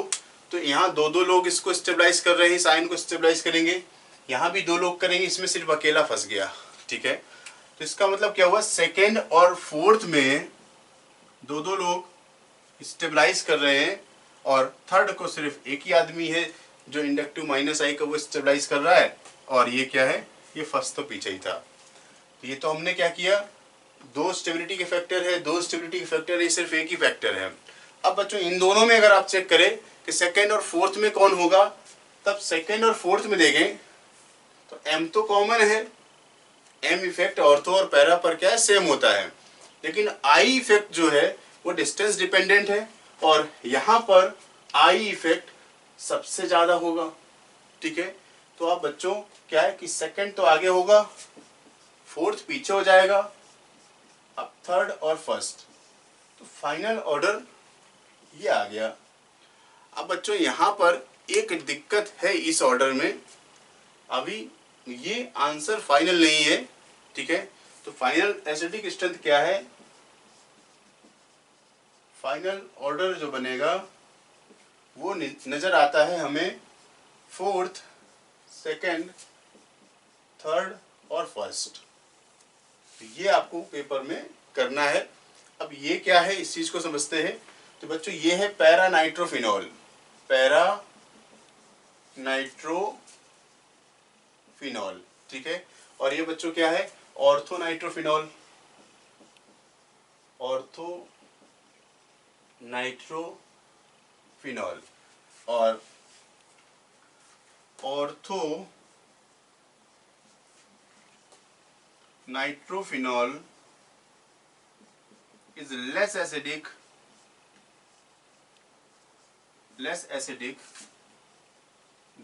Speaker 1: तो यहाँ दो लोग इसको स्टेबलाइज कर रहे हैं, इस आयन को स्टेबलाइज करेंगे, यहाँ भी 2 लोग करेंगे, इसमें सिर्फ अकेला फंस गया। ठीक है, तो इसका मतलब क्या हुआ, सेकेंड और फोर्थ में 2 लोग स्टेबलाइज कर रहे हैं और थर्ड को सिर्फ एक ही आदमी है जो इंडक्टिव -I का वो स्टेबलाइज कर रहा है, और ये क्या है, ये फंस तो पीछे ही था। तो ये तो हमने क्या किया, 2 स्टेबिलिटी के फैक्टर है, 2 स्टेबिलिटी के फैक्टर है, सिर्फ एक ही फैक्टर है। अब बच्चों इन दोनों में अगर आप चेक करें कि सेकेंड और फोर्थ में कौन होगा, तब सेकेंड और फोर्थ में देखें तो M तो कॉमन है, M इफेक्ट ऑर्थो और पैरा पर क्या है, सेम होता है, लेकिन I इफेक्ट जो है वो डिस्टेंस डिपेंडेंट है और यहाँ पर I इफेक्ट सबसे ज़्यादा होगा। ठीक है, तो आप बच्चों क्या है कि सेकंड तो आगे होगा, फोर्थ पीछे हो जाएगा, अब थर्ड और फर्स्ट, तो फाइनल ऑर्डर ये आ गया। अब बच्चों यहाँ पर एक दिक्कत है इस ऑर्डर में, अभी ये आंसर फाइनल नहीं है। ठीक है, तो फाइनल एसिडिक स्ट्रेंथ क्या है, फाइनल ऑर्डर जो बनेगा वो नजर आता है हमें फोर्थ, सेकंड, थर्ड और फर्स्ट। तो ये आपको पेपर में करना है। अब ये क्या है इस चीज को समझते हैं। तो बच्चों ये है पैरा नाइट्रोफिनॉल, पैरा नाइट्रोफिनॉल। ठीक है, और ये बच्चों क्या है, ऑर्थो नाइट्रोफिनॉल, ऑर्थो नाइट्रोफिनॉल और ortho nitrophenol is less acidic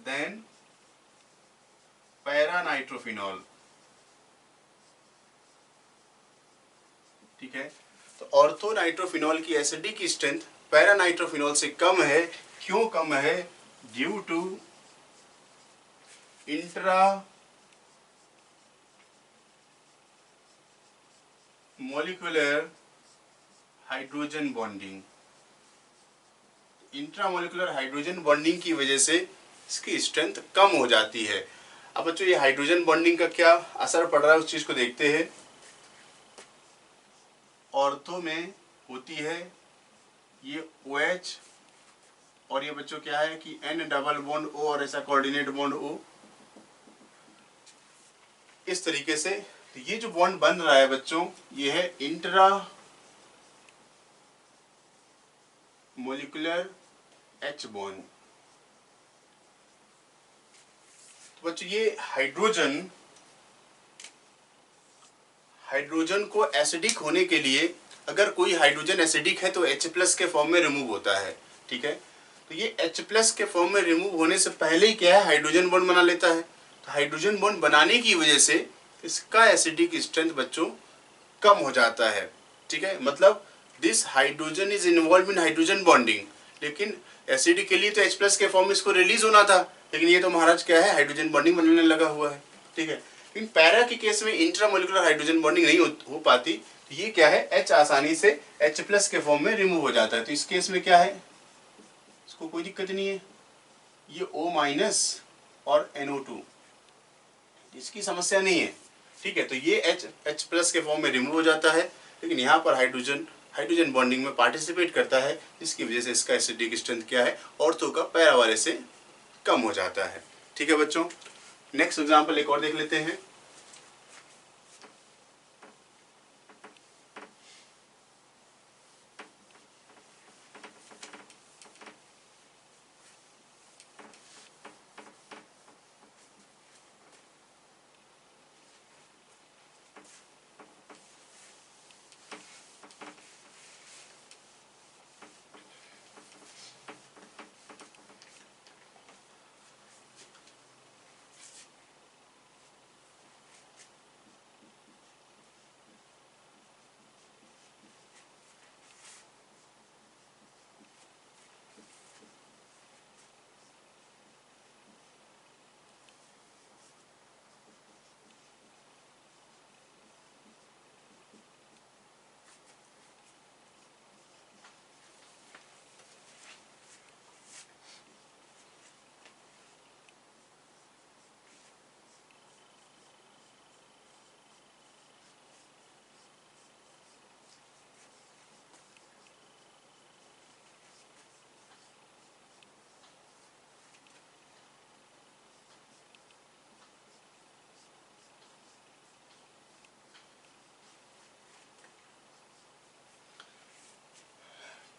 Speaker 1: than paranitrophenol. ठीक है, तो ऑर्थो नाइट्रोफिनॉल की एसिडिक स्ट्रेंथ पैरानाइट्रोफिनॉल से कम है। क्यों कम है, due to intramolecular hydrogen bonding. Intramolecular hydrogen bonding की वजह से इसकी स्ट्रेंथ कम हो जाती है। अब बच्चों ये हाइड्रोजन बॉन्डिंग का क्या असर पड़ रहा है उस चीज को देखते हैं। ऑर्थो में होती है ये OH और ये बच्चों क्या है कि N डबल बॉन्ड O और ऐसा कोऑर्डिनेट बॉन्ड O, इस तरीके से। तो ये जो बॉन्ड बन रहा है बच्चों ये है इंट्रा मोलिकुलर H बॉन्ड। तो बच्चों ये हाइड्रोजन को एसिडिक होने के लिए, अगर कोई हाइड्रोजन एसिडिक है तो H+ के फॉर्म में रिमूव होता है, ठीक है। तो ये H+ के फॉर्म में रिमूव होने से पहले ही क्या है, हाइड्रोजन बॉन्ड बना लेता है। तो हाइड्रोजन बॉन्ड बनाने की वजह से इसका एसिडिक स्ट्रेंथ बच्चों कम हो जाता है, ठीक है। मतलब this hydrogen is involve in hydrogen bonding, लेकिन एसिडिक के लिए तो H+ के फॉर्म में इसको रिलीज होना था, लेकिन ये तो महाराज क्या है, हाइड्रोजन बॉन्डिंग बनाने लगा हुआ है, ठीक है। लेकिन पैरा के केस में इंट्रामोलिकुलर हाइड्रोजन बॉन्डिंग नहीं हो पाती, तो ये क्या है, H आसानी से H+ के फॉर्म में रिमूव हो जाता है। तो इस केस में क्या है, इसको कोई दिक्कत नहीं है, ये O- और NO2 इसकी समस्या नहीं है, ठीक है। तो ये H+ के फॉर्म में रिमूव हो जाता है, लेकिन यहाँ पर हाइड्रोजन बॉन्डिंग में पार्टिसिपेट करता है, जिसकी वजह से इसका एसिडिक स्ट्रेंथ क्या है, ऑर्थो का पैरा वाले से कम हो जाता है, ठीक है बच्चों। नेक्स्ट एग्जांपल एक और देख लेते हैं।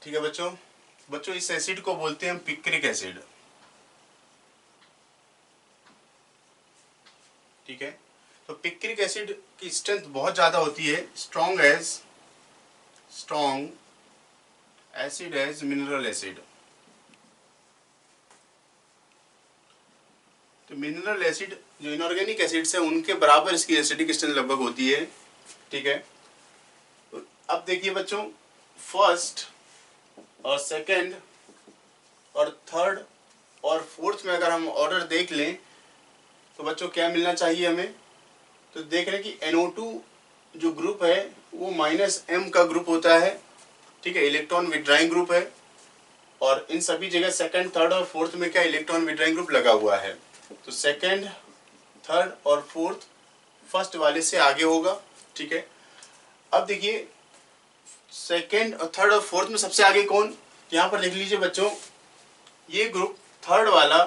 Speaker 1: ठीक है बच्चों इस एसिड को बोलते हैं हम पिक्रिक एसिड, ठीक है। तो पिक्रिक एसिड की स्ट्रेंथ बहुत ज्यादा होती है, strong acid as mineral acid. तो मिनरल एसिड जो इनऑर्गेनिक एसिड्स है उनके बराबर इसकी एसिडिक स्ट्रेंथ लगभग होती है, ठीक है। तो अब देखिए बच्चों, फर्स्ट और सेकंड और थर्ड और फोर्थ में अगर हम ऑर्डर देख लें तो बच्चों क्या मिलना चाहिए हमें, तो देख रहे हैं कि NO2 जो ग्रुप है वो -M का ग्रुप होता है, ठीक है, इलेक्ट्रॉन विड्राइंग ग्रुप है। और इन सभी जगह सेकंड थर्ड और फोर्थ में क्या इलेक्ट्रॉन विड्राइंग ग्रुप लगा हुआ है। तो सेकंड थर्ड और फोर्थ फर्स्ट वाले से आगे होगा, ठीक है। अब देखिए सेकंड और थर्ड और फोर्थ में सबसे आगे कौन, यहाँ पर लिख लीजिए बच्चों, ये ग्रुप थर्ड वाला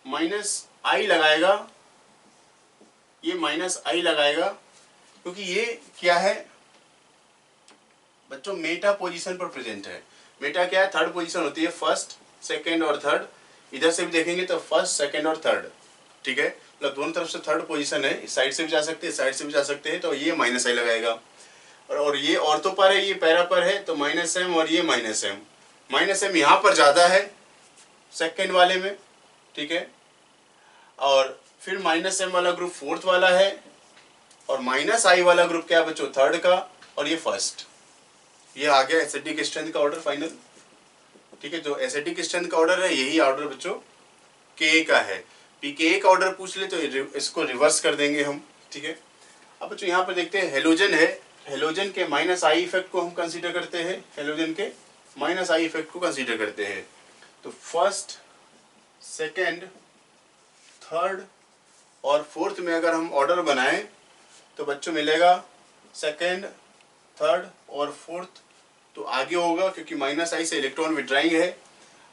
Speaker 1: -I लगाएगा, ये -I लगाएगा, क्योंकि ये क्या है बच्चों, मेटा पोजीशन पर प्रेजेंट है। मेटा क्या है, थर्ड पोजीशन होती है, फर्स्ट सेकंड और थर्ड। इधर से भी देखेंगे तो फर्स्ट सेकंड और थर्ड, ठीक है, मतलब दोनों तरफ से थर्ड पोजीशन है, इस साइड से भी जा सकते हैं, इस साइड से भी जा सकते हैं, तो ये -I लगाएगा। और ये ऑर्थो पर है, ये पैरा पर है, तो -M और ये -M यहाँ पर ज्यादा है सेकंड वाले में, ठीक है। और फिर -M वाला ग्रुप फोर्थ वाला है, और -I वाला ग्रुप क्या है बच्चों, थर्ड का, और ये फर्स्ट। ये आ गया एसिडिक स्ट्रेंथ का ऑर्डर फाइनल, ठीक है। जो एसिडिक स्ट्रेंथ का ऑर्डर है यही ऑर्डर बच्चों Ka का है। pKa का ऑर्डर पूछ ले तो इसको रिवर्स कर देंगे हम, ठीक है। अब बच्चों यहाँ पर देखते हैं हेलोजन है, हेलोजन के -I इफेक्ट को हम कंसीडर करते हैं, हेलोजन के -I इफेक्ट को कंसीडर करते हैं। तो फर्स्ट सेकेंड थर्ड और फोर्थ में अगर हम ऑर्डर बनाएं तो बच्चों मिलेगा सेकेंड थर्ड और फोर्थ तो आगे होगा, क्योंकि -I से इलेक्ट्रॉन विड्राइंग है।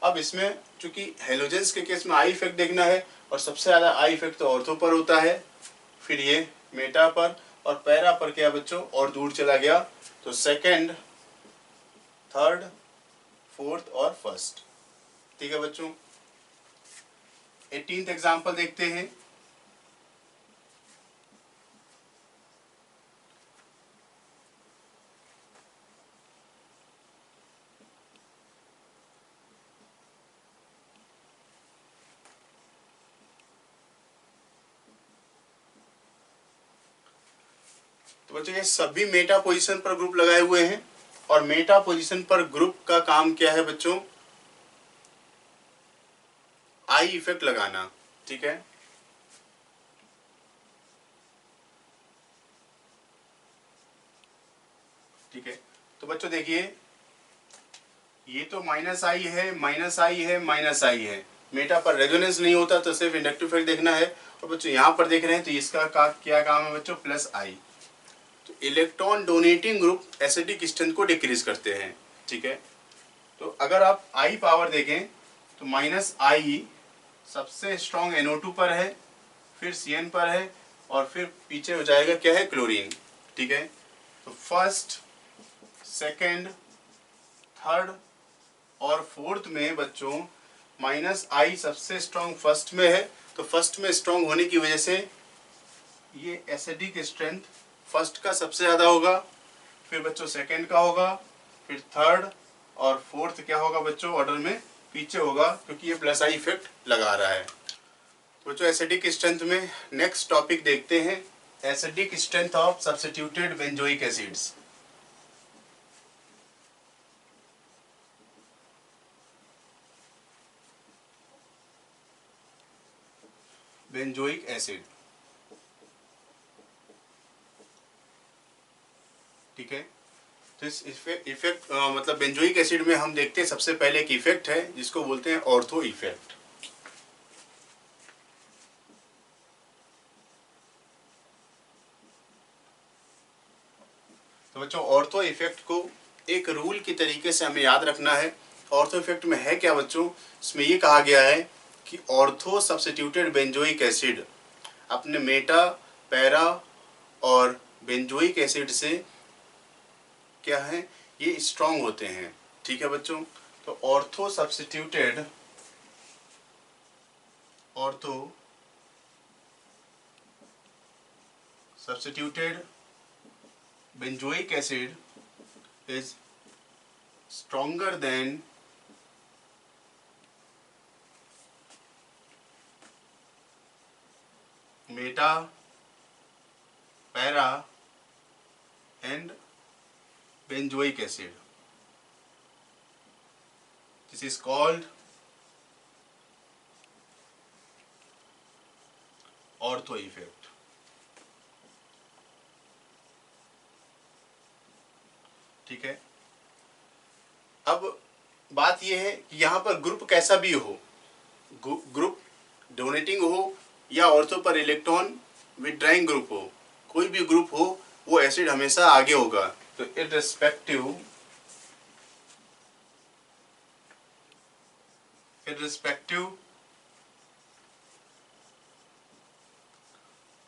Speaker 1: अब इसमें चूंकि हेलोजेंस के केस में I इफेक्ट देखना है, और सबसे ज़्यादा I इफेक्ट तो ऑर्थो पर होता है, फिर ये मेटा पर, और पैरा पर क्या बच्चों और दूर चला गया, तो सेकेंड थर्ड फोर्थ और फर्स्ट, ठीक है बच्चों। 18th एग्जाम्पल देखते हैं। तो बच्चों ये सभी मेटा पोजीशन पर ग्रुप लगाए हुए हैं और मेटा पोजीशन पर ग्रुप का काम क्या है बच्चों, आई इफेक्ट लगाना। ठीक है, ठीक है। तो बच्चों देखिए ये तो माइनस आई है, माइनस आई है, माइनस आई है, मेटा पर रेजोनेंस नहीं होता तो सिर्फ इंडक्टिव इफेक्ट देखना है। और बच्चों यहाँ पर देख रहे हैं तो इसका क्या काम है बच्चों, प्लस आई। तो electron donating group acidic strength को डिक्रीज करते हैं। ठीक है, तो अगर आप आई पावर देखें तो माइनस आई सबसे स्ट्रॉन्ग NO2 पर है, फिर CN पर है और फिर पीछे हो जाएगा क्या है, क्लोरीन। ठीक है, तो फर्स्ट, सेकेंड, थर्ड और फोर्थ में बच्चों माइनस आई सबसे स्ट्रॉन्ग फर्स्ट में है। तो फर्स्ट में स्ट्रॉन्ग होने की वजह से ये एसिडिक स्ट्रेंथ फर्स्ट का सबसे ज़्यादा होगा, फिर बच्चों सेकेंड का होगा, फिर थर्ड और फोर्थ क्या होगा बच्चों, ऑर्डर में पीछे होगा क्योंकि ये प्लस आई इफेक्ट लगा रहा है। तो बच्चों एसिडिक स्ट्रेंथ में नेक्स्ट टॉपिक देखते हैं, acidic strength of substituted benzoic acids. Benzoic acid, ठीक है। तो इस इफेक्ट मतलब बेंजोइक एसिड में हम देखते हैं सबसे पहले एक इफेक्ट है जिसको बोलते हैं ऑर्थो इफेक्ट। तो बच्चों ऑर्थो इफेक्ट को एक रूल की तरीके से हमें याद रखना है। ऑर्थो इफेक्ट में है क्या बच्चों, इसमें ये कहा गया है कि ऑर्थो सब्स्टिट्यूटेड बेंजोइक एसिड अपने मेटा, पैरा और बेंजोइक एसिड से क्या है, ये स्ट्रॉन्ग होते हैं। ठीक है बच्चों, तो ortho substituted benzoic acid is stronger than meta, para and benzoic acid. This is called ortho effect. ठीक है, अब बात यह है कि यहाँ पर ग्रुप कैसा भी हो, ग्रुप डोनेटिंग हो या ऑर्थो पर इलेक्ट्रॉन विड्राइंग ग्रुप हो, कोई भी ग्रुप हो, वो एसिड हमेशा आगे होगा। तो irrespective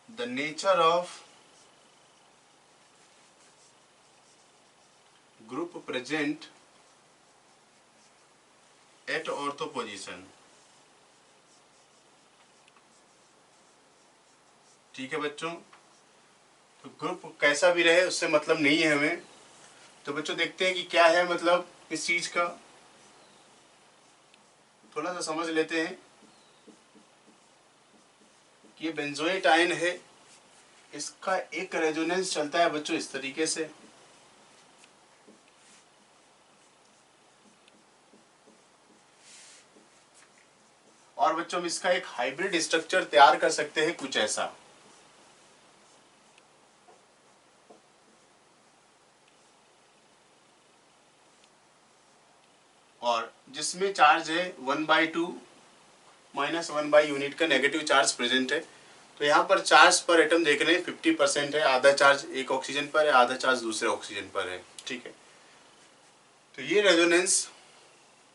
Speaker 1: the nature of group present at ortho position। ठीक है बच्चों, तो ग्रुप कैसा भी रहे उससे मतलब नहीं है हमें। तो बच्चों देखते हैं कि क्या है मतलब इस चीज का, थोड़ा सा समझ लेते हैं कि ये बेंजोएट आयन है, इसका एक रेजोनेंस चलता है बच्चों इस तरीके से। और बच्चों हम इसका एक हाइब्रिड स्ट्रक्चर तैयार कर सकते हैं कुछ ऐसा, और जिसमें चार्ज है 1/2 -1 यूनिट का नेगेटिव चार्ज प्रेजेंट है। तो यहाँ पर चार्ज पर एटम देख रहे हैं 50% है, आधा चार्ज एक ऑक्सीजन पर है, आधा चार्ज दूसरे ऑक्सीजन पर है। ठीक है, तो ये रेजोनेंस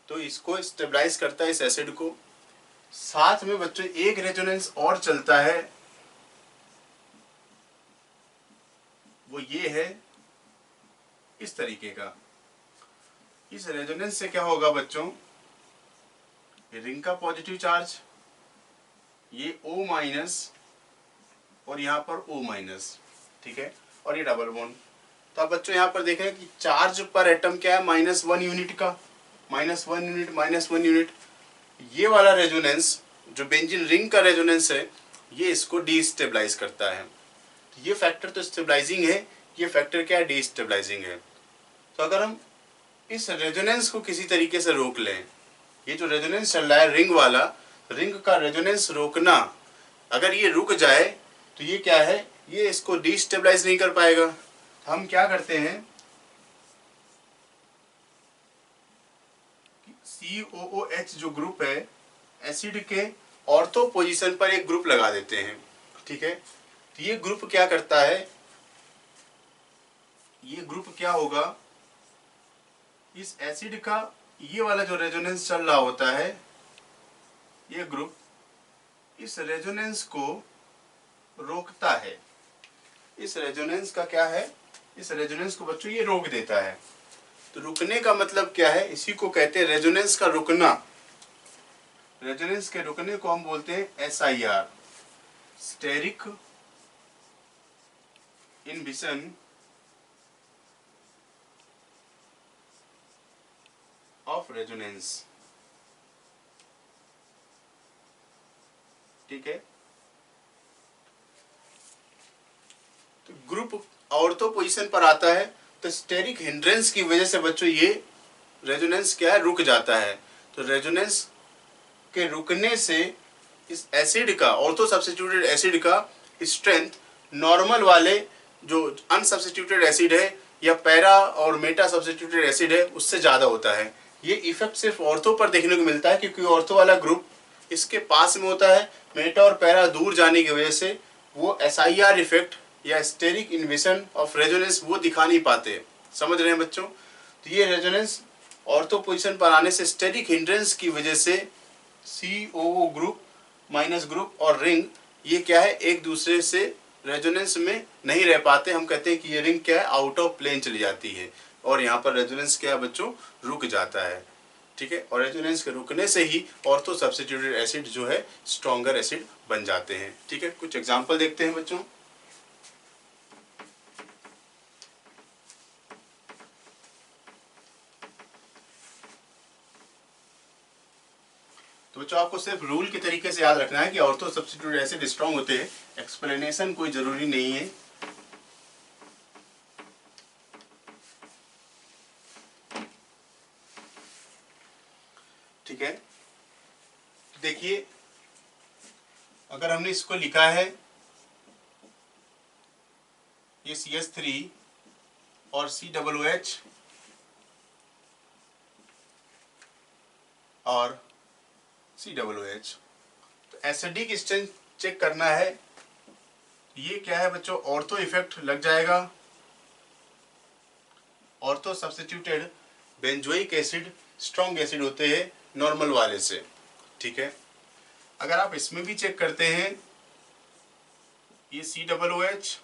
Speaker 1: तो इसको स्टेबलाइज करता है इस एसिड को। साथ में बच्चों एक रेजोनेंस और चलता है, वो ये है इस तरीके का। इस रेजोनेंस से क्या होगा बच्चों, रिंग का पॉजिटिव चार्ज ये O माइनस और यहाँ पर O माइनस, ठीक है, और ये डबल बॉन्ड। तो अब बच्चों यहाँ पर देखें कि चार्ज पर एटम क्या है, -1 यूनिट का, -1 यूनिट, -1 यूनिट। ये वाला रेजोनेंस जो बेंजीन रिंग का रेजोनेंस है, ये इसको डीस्टेबलाइज करता है। ये फैक्टर तो स्टेबलाइजिंग है, ये फैक्टर क्या है, डीस्टेबलाइजिंग है। तो अगर हम इस रेजोनेंस को किसी तरीके से रोक लें, ये जो रेजोनेंस चल रहा है रिंग वाला, रिंग का रेजोनेंस रोकना, अगर ये रुक जाए तो ये क्या है, ये इसको डीस्टेबलाइज नहीं कर पाएगा। हम क्या करते हैं, COOH जो ग्रुप है, एसिड के ऑर्थो पोजीशन पर एक ग्रुप लगा देते हैं, ठीक है। तो ये ग्रुप क्या करता है, ये ग्रुप क्या होगा, इस एसिड का ये वाला जो रेजोनेंस चल रहा होता है, ये ग्रुप इस रेजोनेंस को रोकता है। इस रेजोनेंस का क्या है, इस रेजोनेंस को बच्चों ये रोक देता है। तो रुकने का मतलब क्या है, इसी को कहते हैं रेजोनेंस का रुकना। रेजोनेंस के रुकने को हम बोलते हैं SIR, steric inhibition of resonance, ठीक है। तो ग्रुप ऑर्थो पोजीशन पर आता है, तो स्टेरिक हिंड्रेंस की वजह से बच्चों ये रेजोनेंस क्या है, रुक जाता है। तो रेजोनेंस के रुकने से इस एसिड का, ऑर्थो सब्स्टिट्यूटेड एसिड का स्ट्रेंथ नॉर्मल वाले जो अनसब्स्टिट्यूटेड एसिड है या पैरा और मेटा सब्स्टिट्यूटेड एसिड है उससे ज़्यादा होता है। ये इफेक्ट सिर्फ ऑर्थो पर देखने को मिलता है, क्योंकि ऑर्थो वाला ग्रुप इसके पास में होता है, मेटा और पैरा दूर जाने की वजह से वो SIR इफेक्ट या स्टेरिक इनहिबिशन ऑफ रेजोनेंस वो दिखा नहीं पाते। समझ रहे हैं बच्चों। तो ये रेजोनेंस ऑर्थो पोजीशन पर आने से स्टेरिक हिंड्रेंस की वजह से COO ग्रुप, माइनस ग्रुप और रिंग, ये क्या है, एक दूसरे से रेजोनेंस में नहीं रह पाते। हम कहते हैं कि ये रिंग क्या है, आउट ऑफ प्लेन चली जाती है, और यहाँ पर रेजोनेंस क्या है बच्चों, रुक जाता है, ठीक है। और रेजोनेंस के रुकने से ही ऑर्थो सब्स्टिट्यूटेड एसिड जो है स्ट्रॉन्गर एसिड बन जाते हैं, ठीक है। कुछ एग्जाम्पल देखते हैं बच्चों। तो बच्चों आपको सिर्फ रूल के तरीके से याद रखना है कि ऑर्थो सब्स्टिट्यूटेड एसिड स्ट्रॉन्ग होते हैं, एक्सप्लेनेशन कोई जरूरी नहीं है। ठीक है, देखिए अगर हमने इसको लिखा है, ये CH3 और COOH और COOH, तो एसिडिक स्ट्रेंथ चेक करना है। ये क्या है बच्चों, ऑर्थो इफेक्ट लग जाएगा। Ortho substituted benzoic acid strong acid होते हैं नॉर्मल वाले से, ठीक है। अगर आप इसमें भी चेक करते हैं, ये COOH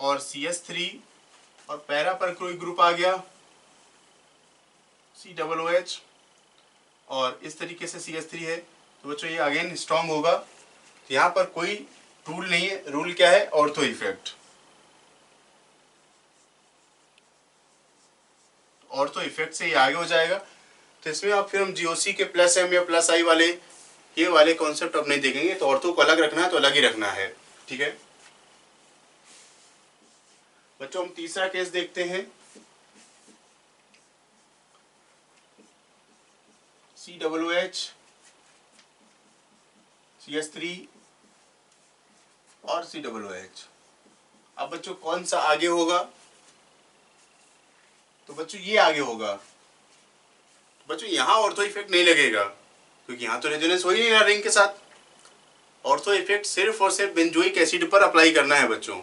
Speaker 1: और CH3 और पैरा पर कोई ग्रुप आ गया COOH और इस तरीके से CH3 है, तो बच्चों ये अगेन स्ट्रॉन्ग होगा। तो यहाँ पर कोई रूल नहीं है, रूल क्या है, ऑर्थो इफेक्ट। ऑर्थो इफेक्ट से ये आगे हो जाएगा। तो इसमें आप फिर हम GOC के +M या +I वाले ये वाले कॉन्सेप्ट अब नहीं देखेंगे। तो ऑर्थो को अलग रखना है तो अलग ही रखना है, ठीक है बच्चों। हम तीसरा केस देखते हैं, COOH, CH3 और COOH। अब बच्चों कौन सा आगे होगा, तो बच्चों ये आगे होगा। तो बच्चों यहाँ ऑर्थो इफेक्ट नहीं लगेगा, क्योंकि यहाँ तो रेजोनेंस हो ही नहीं रहा रिंग के साथ। ऑर्थो इफेक्ट सिर्फ और सिर्फ बेंजोइक एसिड पर अप्लाई करना है बच्चों,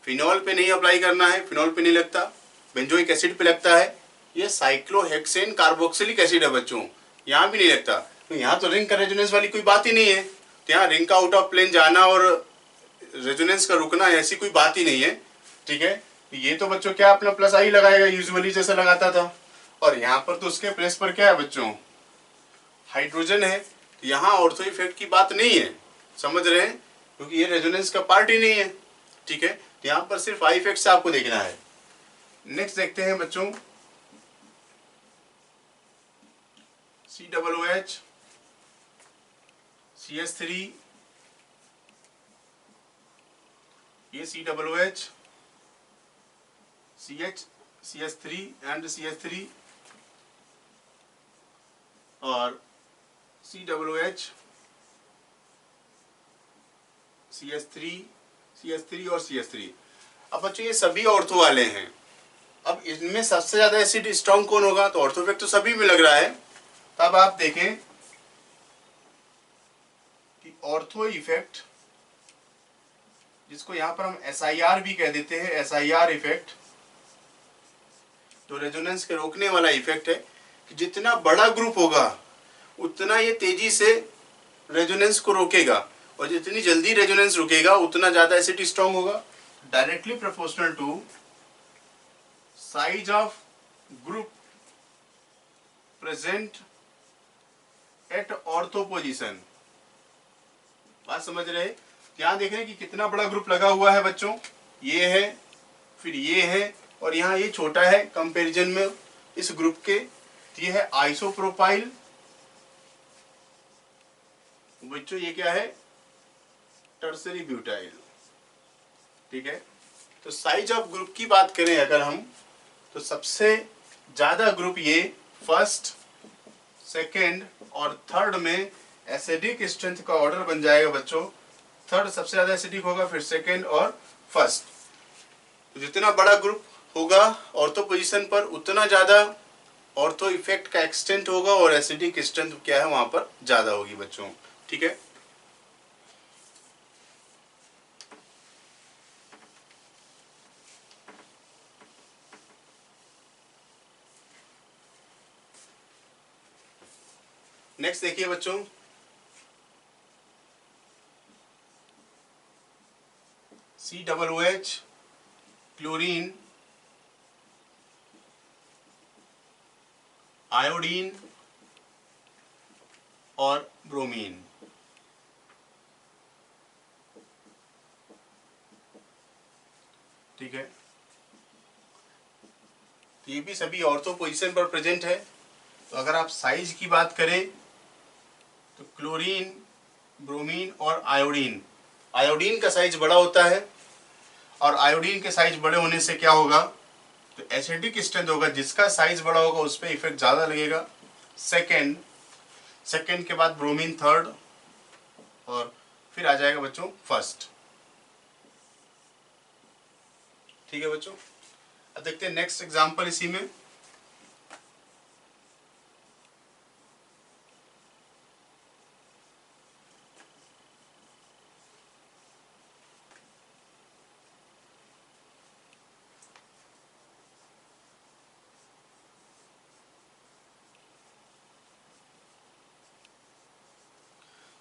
Speaker 1: फिनॉल पे नहीं अप्लाई करना है। फिनॉल पे नहीं लगता, बेंजोइक एसिड पे लगता है। ये साइक्लोहेक्सेन कार्बोक्सिलिक एसिड है बच्चों, यहाँ भी नहीं लगता। तो यहाँ तो रिंग का रेजोनेंस वाली कोई बात ही नहीं है। तो यहाँ रिंग का आउट ऑफ प्लेन जाना और रेजोनेंस का रुकना ऐसी कोई बात ही नहीं है, ठीक है। ये तो बच्चों क्या अपना +I लगाएगा यूजुअली जैसा लगाता था, और यहाँ पर तो उसके प्लेस पर क्या है बच्चों, हाइड्रोजन है। यहाँ ऑर्थो इफेक्ट की बात नहीं है, समझ रहे हैं, क्योंकि ये रेजोनेंस का पार्ट ही नहीं है। ठीक है, यहाँ पर सिर्फ आई इफेक्ट से आपको देखना है। नेक्स्ट देखते हैं बच्चों, COOH CH3, ये COOH CH3 एंड CH3 और COOH CH3 और CH3। अब बच्चों ये सभी ऑर्थो वाले हैं। अब इनमें सबसे ज्यादा एसिड स्ट्रॉन्ग कौन होगा? तो ऑर्थो इफेक्ट तो सभी में लग रहा है। तब आप देखें कि ऑर्थो इफेक्ट, जिसको यहां पर हम SIR भी कह देते हैं, SIR इफेक्ट, तो रेजोनेंस के रोकने वाला इफेक्ट है कि जितना बड़ा ग्रुप होगा उतना ये तेजी से रेजोनेंस को रोकेगा, और जितनी जल्दी रेजोनेंस रुकेगा उतना ज्यादा एसिड स्ट्रॉन्ग होगा। Directly proportional to size of group present at ortho position. बात समझ रहे? यहाँ देख रहे हैं कि कितना बड़ा ग्रुप लगा हुआ है बच्चों, ये है, फिर ये है, और यहाँ ये छोटा है कंपैरिजन में इस ग्रुप के। ये है आइसोप्रोपाइल बच्चों, ये क्या है? Tertiary butyl. ठीक है, तो साइज ऑफ ग्रुप की बात करें अगर हम, तो सबसे ज्यादा ग्रुप ये फर्स्ट, सेकेंड और थर्ड में एसिडिक स्ट्रेंथ का ऑर्डर बन जाएगा बच्चों। थर्ड सबसे ज्यादा एसिडिक होगा, फिर सेकेंड और फर्स्ट। तो जितना बड़ा ग्रुप होगा ऑर्थो पोजीशन पर उतना ज्यादा ऑर्थो इफेक्ट का एक्सटेंट होगा और एसिडिक स्ट्रेंथ क्या है वहां पर ज्यादा होगी बच्चों। ठीक है, नेक्स्ट देखिए बच्चों, COOH क्लोरीन, आयोडीन और ब्रोमीन। ठीक है, तो ये भी सभी ऑर्थो पोजीशन पर प्रेजेंट है। तो अगर आप साइज की बात करें तो क्लोरीन, ब्रोमीन और आयोडीन, आयोडीन का साइज बड़ा होता है, और आयोडीन के साइज बड़े होने से क्या होगा? तो एसिडिक स्ट्रेंथ होगा, जिसका साइज बड़ा होगा उस पर इफेक्ट ज्यादा लगेगा। सेकेंड के बाद ब्रोमीन थर्ड, और फिर आ जाएगा बच्चों फर्स्ट। ठीक है बच्चों, अब देखते हैं नेक्स्ट एग्जांपल इसी में।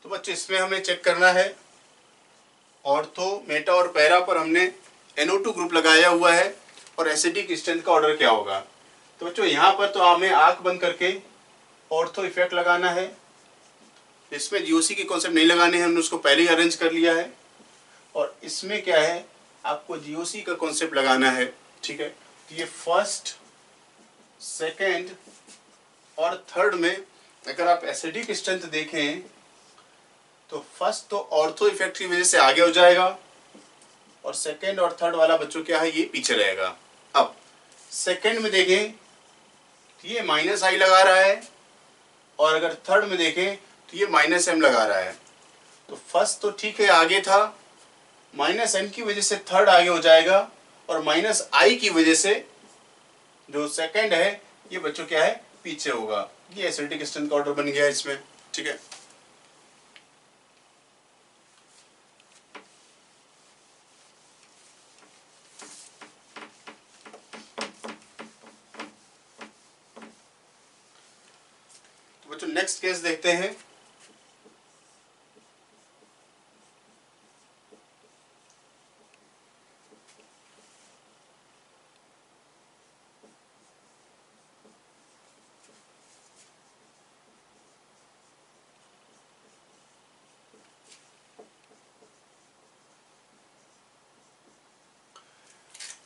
Speaker 1: तो बच्चों इसमें हमें चेक करना है, ऑर्थो, मेटा और पैरा पर हमने NO2 ग्रुप लगाया हुआ है और एसिडिक स्ट्रेंथ का ऑर्डर क्या होगा। तो बच्चों यहाँ पर तो हमें आंख बंद करके ऑर्थो इफेक्ट लगाना है। इसमें GOC की कॉन्सेप्ट नहीं लगाने हैं, हमने उसको पहले ही अरेंज कर लिया है। और इसमें क्या है, आपको GOC का कॉन्सेप्ट लगाना है। ठीक है, तो ये फर्स्ट, सेकेंड और थर्ड में अगर आप एसिडिक स्ट्रेंथ देखें तो फर्स्ट तो ऑर्थो इफेक्ट की वजह से आगे हो जाएगा, और सेकेंड और थर्ड वाला बच्चों क्या है, ये पीछे रहेगा। अब सेकेंड में देखें तो ये -I लगा रहा है, और अगर थर्ड में देखें तो ये -M लगा रहा है। तो फर्स्ट तो ठीक है आगे था, -M की वजह से थर्ड आगे हो जाएगा, और -I की वजह से जो सेकेंड है ये बच्चों क्या है, पीछे होगा। ये एसिडिक स्ट्रेंथ का ऑर्डर बन गया है इसमें। ठीक है, तो नेक्स्ट केस देखते हैं।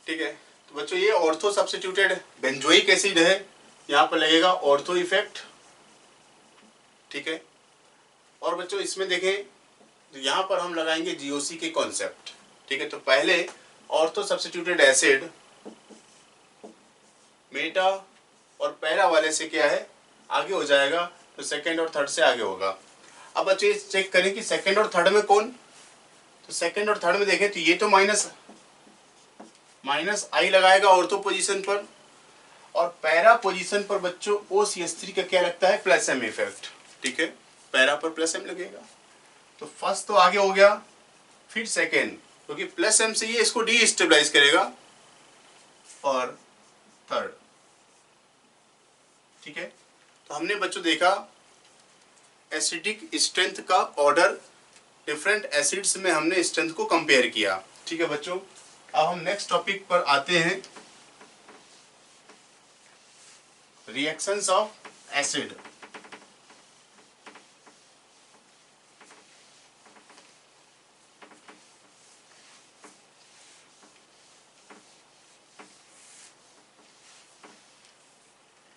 Speaker 1: ठीक है। तो बच्चों ये ऑर्थो सब्स्टिट्यूटेड बेंजोइक एसिड है, यहाँ पर लगेगा ऑर्थो इफेक्ट। ठीक है। और बच्चों इसमें देखें तो यहाँ पर हम लगाएंगे जीओसी के कॉन्सेप्ट। ठीक है। तो पहले ऑर्थो सब्स्टिट्यूटेड एसिड मेटा और पैरा वाले से क्या है आगे हो जाएगा, तो सेकंड और थर्ड से आगे होगा। अब बच्चे चेक करें कि सेकंड और थर्ड में कौन, तो सेकंड और थर्ड में देखें तो ये तो माइनस आई लगाएगा ऑर्थो पोजीशन पर, और पैरा पोजीशन पर बच्चों OCH3 का क्या लगता है, प्लस एम इफेक्ट। ठीक है। पैरा पर प्लस एम लगेगा। तो फर्स्ट तो आगे हो गया, फिर सेकेंड, क्योंकि प्लस एम से ये इसको डीस्टेबलाइज करेगा, और थर्ड। ठीक है। तो हमने बच्चों देखा एसिडिक स्ट्रेंथ का ऑर्डर, डिफरेंट एसिड्स में हमने स्ट्रेंथ को कंपेयर किया। ठीक है बच्चों। अब हम नेक्स्ट टॉपिक पर आते हैं, रिएक्शंस ऑफ एसिड।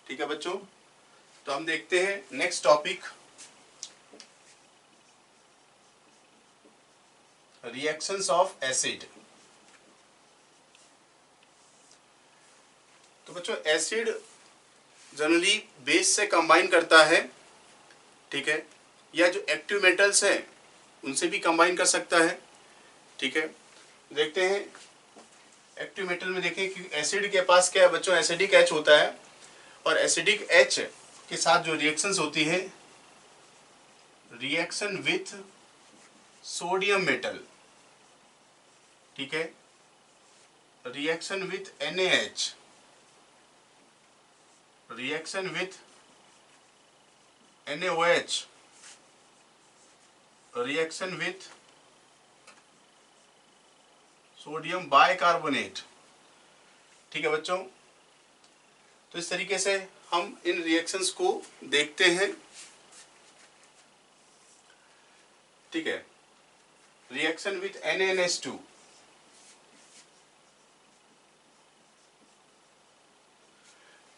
Speaker 1: ठीक है बच्चों। तो हम देखते हैं next topic, reactions of acid. तो बच्चों एसिड जनरली बेस से कंबाइन करता है। ठीक है। या जो एक्टिव मेटल्स हैं उनसे भी कंबाइन कर सकता है। ठीक है। देखते हैं एक्टिव मेटल में, देखें कि एसिड के पास क्या है बच्चों, एसिडिक H होता है, और एसिडिक H के साथ जो रिएक्शंस होती है, रिएक्शन विथ सोडियम मेटल। ठीक है। Reaction with NaH, reaction with NaOH, reaction with sodium bicarbonate. ठीक है बच्चों। तो इस तरीके से हम इन रिएक्शंस को देखते हैं। ठीक है। रिएक्शन विथ NaNH2,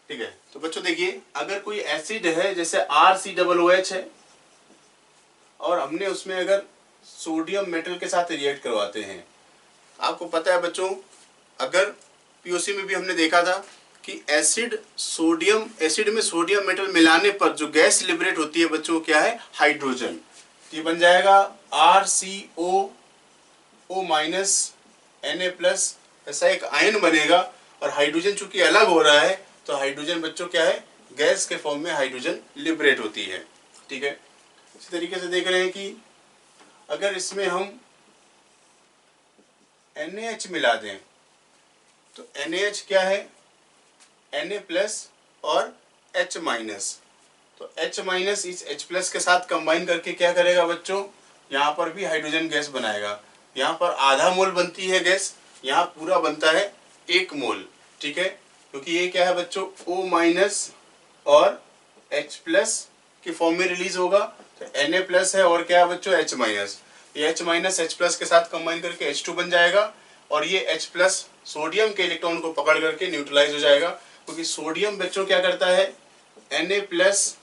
Speaker 1: ठीक है। तो बच्चों देखिए, अगर कोई एसिड है जैसे RCOOH है, और हमने उसमें अगर सोडियम मेटल के साथ रिएक्ट करवाते हैं, आपको पता है बच्चों, अगर POC में भी हमने देखा था कि एसिड में सोडियम मेटल मिलाने पर जो गैस लिबरेट होती है बच्चों, क्या है, हाइड्रोजन। तो ये बन जाएगा RCOO- Na+, ऐसा एक आयन बनेगा, और हाइड्रोजन चूंकि अलग हो रहा है, तो हाइड्रोजन बच्चों क्या है, गैस के फॉर्म में हाइड्रोजन लिबरेट होती है। ठीक है। इसी तरीके से देख रहे हैं कि अगर इसमें हम NaH मिला दें, तो NaH क्या है, Na+ और H-, तो H- इस H+ के साथ कंबाइन करके क्या करेगा बच्चों, यहाँ पर भी हाइड्रोजन गैस बनाएगा। यहाँ पर आधा मोल बनती है गैस, यहाँ पूरा बनता है 1 मोल। ठीक है। क्योंकि ये क्या है बच्चों, O- और H+ के फॉर्म में रिलीज होगा। तो Na+ है और क्या है बच्चों, H-, ये H- H+ के साथ कंबाइन करके H2 बन जाएगा, और ये H+ सोडियम के इलेक्ट्रॉन को पकड़ करके न्यूट्रलाइज हो जाएगा। क्योंकि सोडियम बच्चों क्या करता है, Na+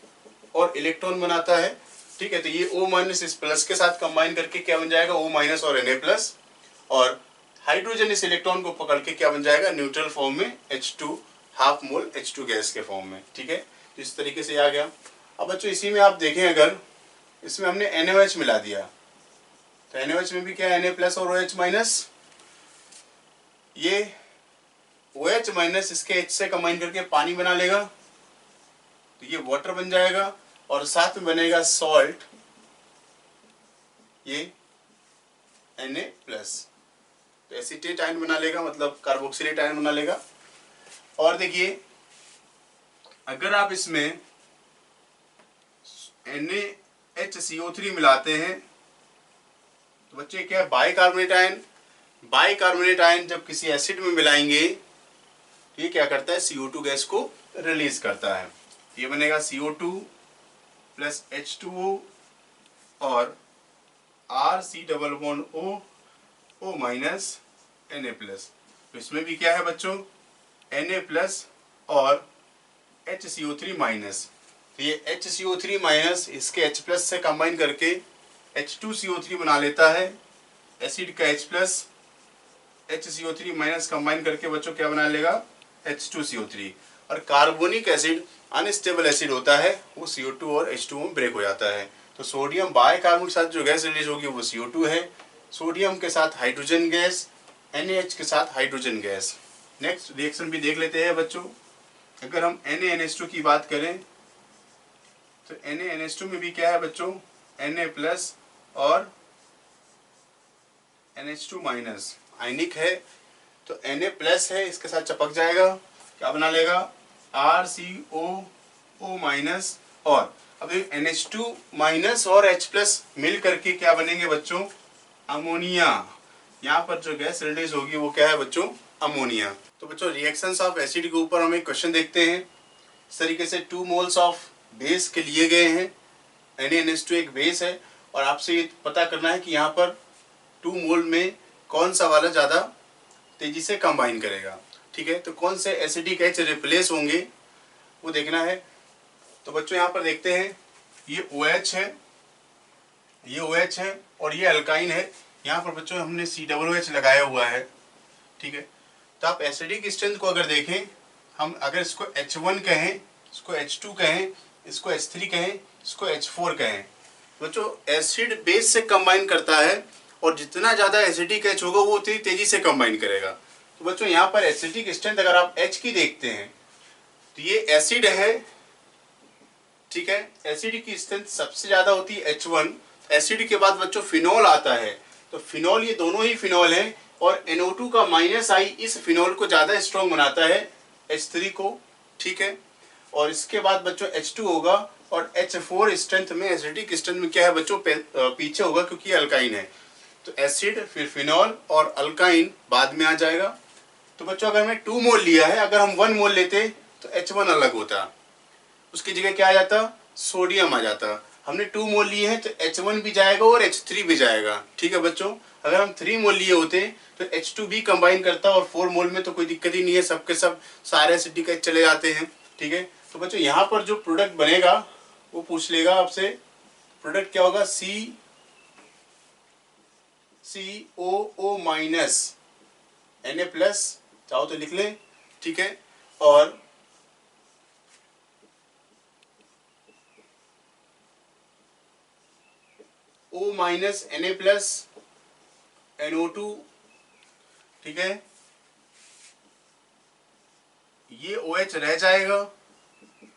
Speaker 1: और इलेक्ट्रॉन बनाता है। ठीक है। तो ये O- इस प्लस के साथ कंबाइन करके क्या बन जाएगा, O- और Na+, और हाइड्रोजन इस इलेक्ट्रॉन को पकड़ के क्या बन जाएगा, न्यूट्रल फॉर्म में H2, half mole H2 gas के फॉर्म में। ठीक है। तो इस तरीके से आ गया। अब बच्चों इसी में आप देखें, अगर इसमें हमने NaOH मिला दिया, तो NaOH में भी क्या है, Na+ और OH-, ये OH- इसके H से कंबाइन करके पानी बना लेगा, तो ये वाटर बन जाएगा, और साथ में बनेगा सॉल्ट, ये Na+, तो एसीटेट आयन बना लेगा, मतलब कार्बोक्सिलेट आयन बना लेगा। और देखिए, अगर आप इसमें NaHCO3 मिलाते हैं, तो बच्चे क्या है, बाइकार्बोनेट आयन। बाइकार्बोनेट आयन जब किसी एसिड में मिलाएंगे, तो ये क्या करता है, CO2 गैस को रिलीज करता है। ये बनेगा CO2 + H2O और RC≡O, O- Na+। तो इसमें भी क्या है बच्चों, Na प्लस और HCO3 माइनस। तो ये HCO3 माइनस इसके H प्लस से कंबाइन करके H2CO3 बना लेता है। एसिड का H plus HCO3 minus combine करके बच्चों क्या बना लेगा, H2CO3। और कार्बोनिक एसिड अनस्टेबल एसिड होता है, वो CO2 और H2O में ब्रेक हो जाता है। तो सोडियम बाइकार्बोनेट के साथ जो गैस रिलीज होगी वो CO2 है, सोडियम के साथ हाइड्रोजन गैस, NaH के साथ हाइड्रोजन गैस। नेक्स्ट रिएक्शन भी देख लेते हैं बच्चों। अगर हम NaNH2 की बात करें तो NaNH2 में भी क्या है बच्चों, Na प्लस और NH2 माइनस आयनिक है। तो Na प्लस है, इसके साथ चपक जाएगा, क्या बना लेगा, RCOO माइनस। और अब NH2 माइनस और H प्लस मिल करके क्या बनेंगे बच्चों, अमोनिया। यहाँ पर जो गैस रिलीज होगी वो क्या है बच्चों, अमोनिया। तो बच्चों रिएक्शंस ऑफ एसिड के ऊपर हम एक क्वेश्चन देखते हैं। इस तरीके से 2 मोल्स ऑफ बेस के लिए गए हैं। NaNH2 एक बेस है और आपसे ये पता करना है कि यहाँ पर 2 मोल में कौन सा वाला ज़्यादा तेजी से कंबाइन करेगा। ठीक है, तो कौन से एसिडिक H रिप्लेस होंगे वो देखना है। तो बच्चों यहाँ पर देखते हैं, ये OH है, ये OH है और ये अल्काइन है। यहाँ पर बच्चों हमने COOH लगाया हुआ है। ठीक है, तो आप एसिडिक स्ट्रेंथ को अगर देखें, हम अगर इसको H1 कहें, इसको H2 कहें, इसको H3 कहें, इसको H4 कहें, बच्चों एसिड बेस से कंबाइन करता है और जितना ज़्यादा एसिडिक H होगा वो उतनी तेजी से कंबाइन करेगा। तो बच्चों यहाँ पर एसिडिक स्ट्रेंथ अगर आप H की देखते हैं तो ये एसिड है। ठीक है, एसिड की स्ट्रेंथ सबसे ज़्यादा होती है H1। एसिड के बाद बच्चों फिनॉल आता है, तो फिनॉल, ये दोनों ही फिनॉल हैं और NO2 का माइनस आई इस फिनॉल को ज़्यादा स्ट्रॉन्ग बनाता है, H3 को। ठीक है, और इसके बाद बच्चों H2 होगा और H4 स्ट्रेंथ में, एसिडिक स्ट्रेंथ में क्या है बच्चों, पीछे होगा क्योंकि अल्काइन है। तो एसिड, फिर फिनॉल और अल्काइन बाद में आ जाएगा। तो बच्चों अगर मैं 2 मोल लिया है, अगर हम 1 मोल लेते तो H1 अलग होता, उसकी जगह क्या आ जाता, सोडियम आ जाता। हमने 2 मोल लिए हैं तो H1 भी जाएगा और H3 भी जाएगा। ठीक है बच्चों, अगर हम 3 मोल लिए होते तो H2 भी कंबाइन करता और 4 मोल में तो कोई दिक्कत ही नहीं है, सबके सब सारे एसिडिक H चले जाते हैं। ठीक है, तो बच्चों यहाँ पर जो प्रोडक्ट बनेगा वो पूछ लेगा आपसे, प्रोडक्ट क्या होगा, COO माइनस, Na प्लस चाहो तो लिख लें। ठीक है, और O minus Na plus NO2। ठीक है, ये OH रह जाएगा,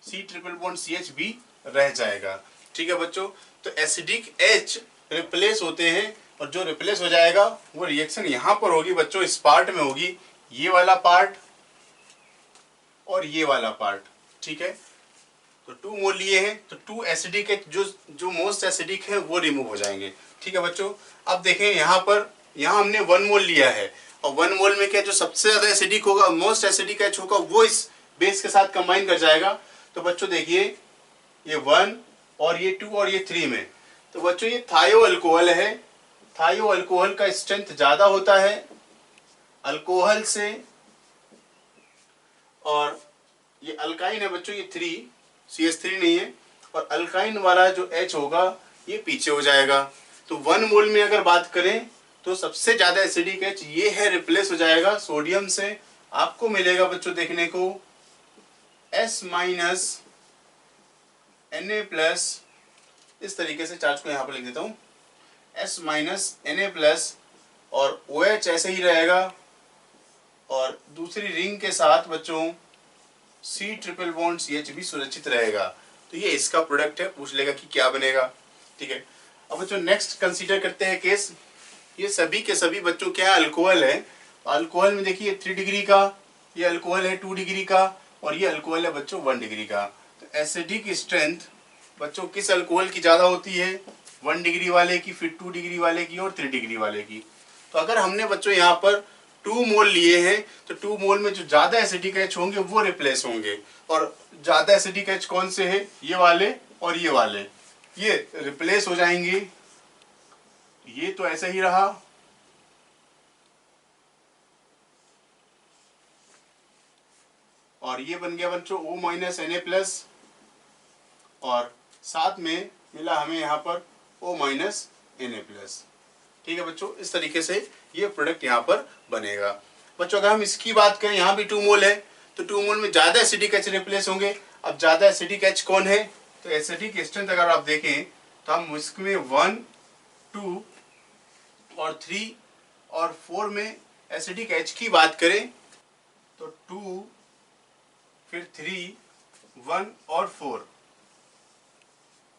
Speaker 1: C ट्रिपल बॉन्ड CH भी रह जाएगा। ठीक है बच्चों, तो एसिडिक H रिप्लेस होते हैं और जो रिप्लेस हो जाएगा वो रिएक्शन यहाँ पर होगी बच्चों, इस पार्ट में होगी, ये वाला पार्ट और ये वाला पार्ट। ठीक है, तो 2 मोल लिए हैं तो 2 एसिडिक H जो मोस्ट एसिडिक है वो रिमूव हो जाएंगे। ठीक है बच्चों, अब देखें यहाँ पर, यहाँ हमने 1 मोल लिया है और 1 मोल में क्या, जो सबसे ज़्यादा एसिडिक होगा, मोस्ट एसिडिक H होगा, वो इस बेस के साथ कंबाइन कर जाएगा। तो बच्चों देखिए, ये 1 और ये 2 और ये 3 में, तो बच्चों ये थायो अल्कोहल है। थायो अल्कोहल का स्ट्रेंथ ज़्यादा होता है अल्कोहल से, और ये अल्काइन है बच्चों, ये 3 CH3 नहीं है, और अल्काइन वाला जो H होगा ये पीछे हो जाएगा। तो 1 मोल में अगर बात करें तो सबसे ज़्यादा एसिडिक H ये है, रिप्लेस हो जाएगा सोडियम से। आपको मिलेगा बच्चों देखने को S माइनस Na प्लस, इस तरीके से चार्ज को यहाँ पर लिख देता हूँ, S माइनस Na प्लस, और OH ऐसे ही रहेगा और दूसरी रिंग के साथ बच्चों C ट्रिपल बॉन्ड CH भी सुरक्षित रहेगा। तो ये इसका प्रोडक्ट है, पूछ लेगा कि क्या बनेगा। ठीक है, अब बच्चों नेक्स्ट कंसीडर करते हैं केस। ये सभी के सभी बच्चों क्या अल्कोहल है। अल्कोहल में देखिए 3 डिग्री का, ये अल्कोहल है 2 डिग्री का, और ये अल्कोहल है बच्चों 1 डिग्री का। तो एसिडिक स्ट्रेंथ बच्चों किस अल्कोहल की ज़्यादा होती है, 1 डिग्री वाले की, फिर 2 डिग्री वाले की और 3 डिग्री वाले की। तो अगर हमने बच्चों यहाँ पर 2 मोल लिए हैं तो 2 मोल में जो ज़्यादा एसिडिक H होंगे वो रिप्लेस होंगे, और ज़्यादा एसिडिक H कौन से है, ये वाले और ये वाले, ये रिप्लेस हो जाएंगे। ये तो ऐसा ही रहा, और ये बन गया बच्चों O माइनस Na+, और साथ में मिला हमें यहाँ पर O माइनस Na+। ठीक है बच्चों, इस तरीके से ये प्रोडक्ट यहाँ पर बनेगा। बच्चों अगर हम इसकी बात करें, यहाँ भी 2 मोल है, तो 2 मोल में ज़्यादा एसिडिक H रिप्लेस होंगे। अब ज़्यादा एसिडिक H कौन है? तो एसिडिक स्ट्रेंथ अगर आप देखें तो हम इसमें 1, 2 और 3 और 4 में एसिडिक H की बात करें तो 2, फिर 3, 1 और 4।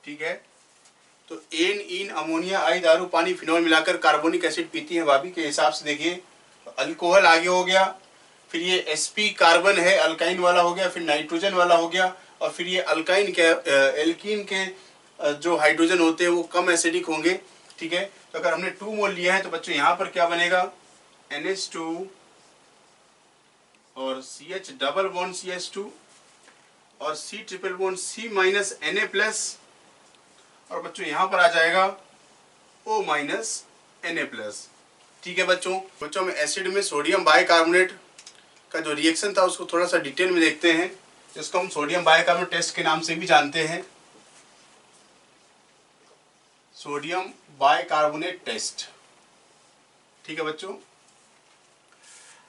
Speaker 1: ठीक है, तो एन, इन, अमोनिया, आई, दारू, पानी, फिनॉल मिलाकर कार्बोनिक एसिड पीती है भाभी के हिसाब से। देखिए तो अल्कोहल आगे हो गया, फिर ये sp कार्बन है अल्काइन वाला हो गया, फिर नाइट्रोजन वाला हो गया, और फिर ये अल्काइन के एल्कीन के जो हाइड्रोजन होते हैं वो कम एसिडिक होंगे। ठीक है, तो अगर हमने 2 मोल लिया है तो बच्चों यहाँ पर क्या बनेगा? NH2 और CH डबल बॉन्ड CH2 और C triple bond C minus Na+, और बच्चों यहाँ पर आ जाएगा O माइनस Na+। ठीक है बच्चों हम एसिड में सोडियम बाइकार्बोनेट का जो रिएक्शन था उसको थोड़ा सा डिटेल में देखते हैं, जिसको हम सोडियम बाइकार्बोनेट टेस्ट के नाम से भी जानते हैं। Sodium bicarbonate test. ठीक है बच्चों,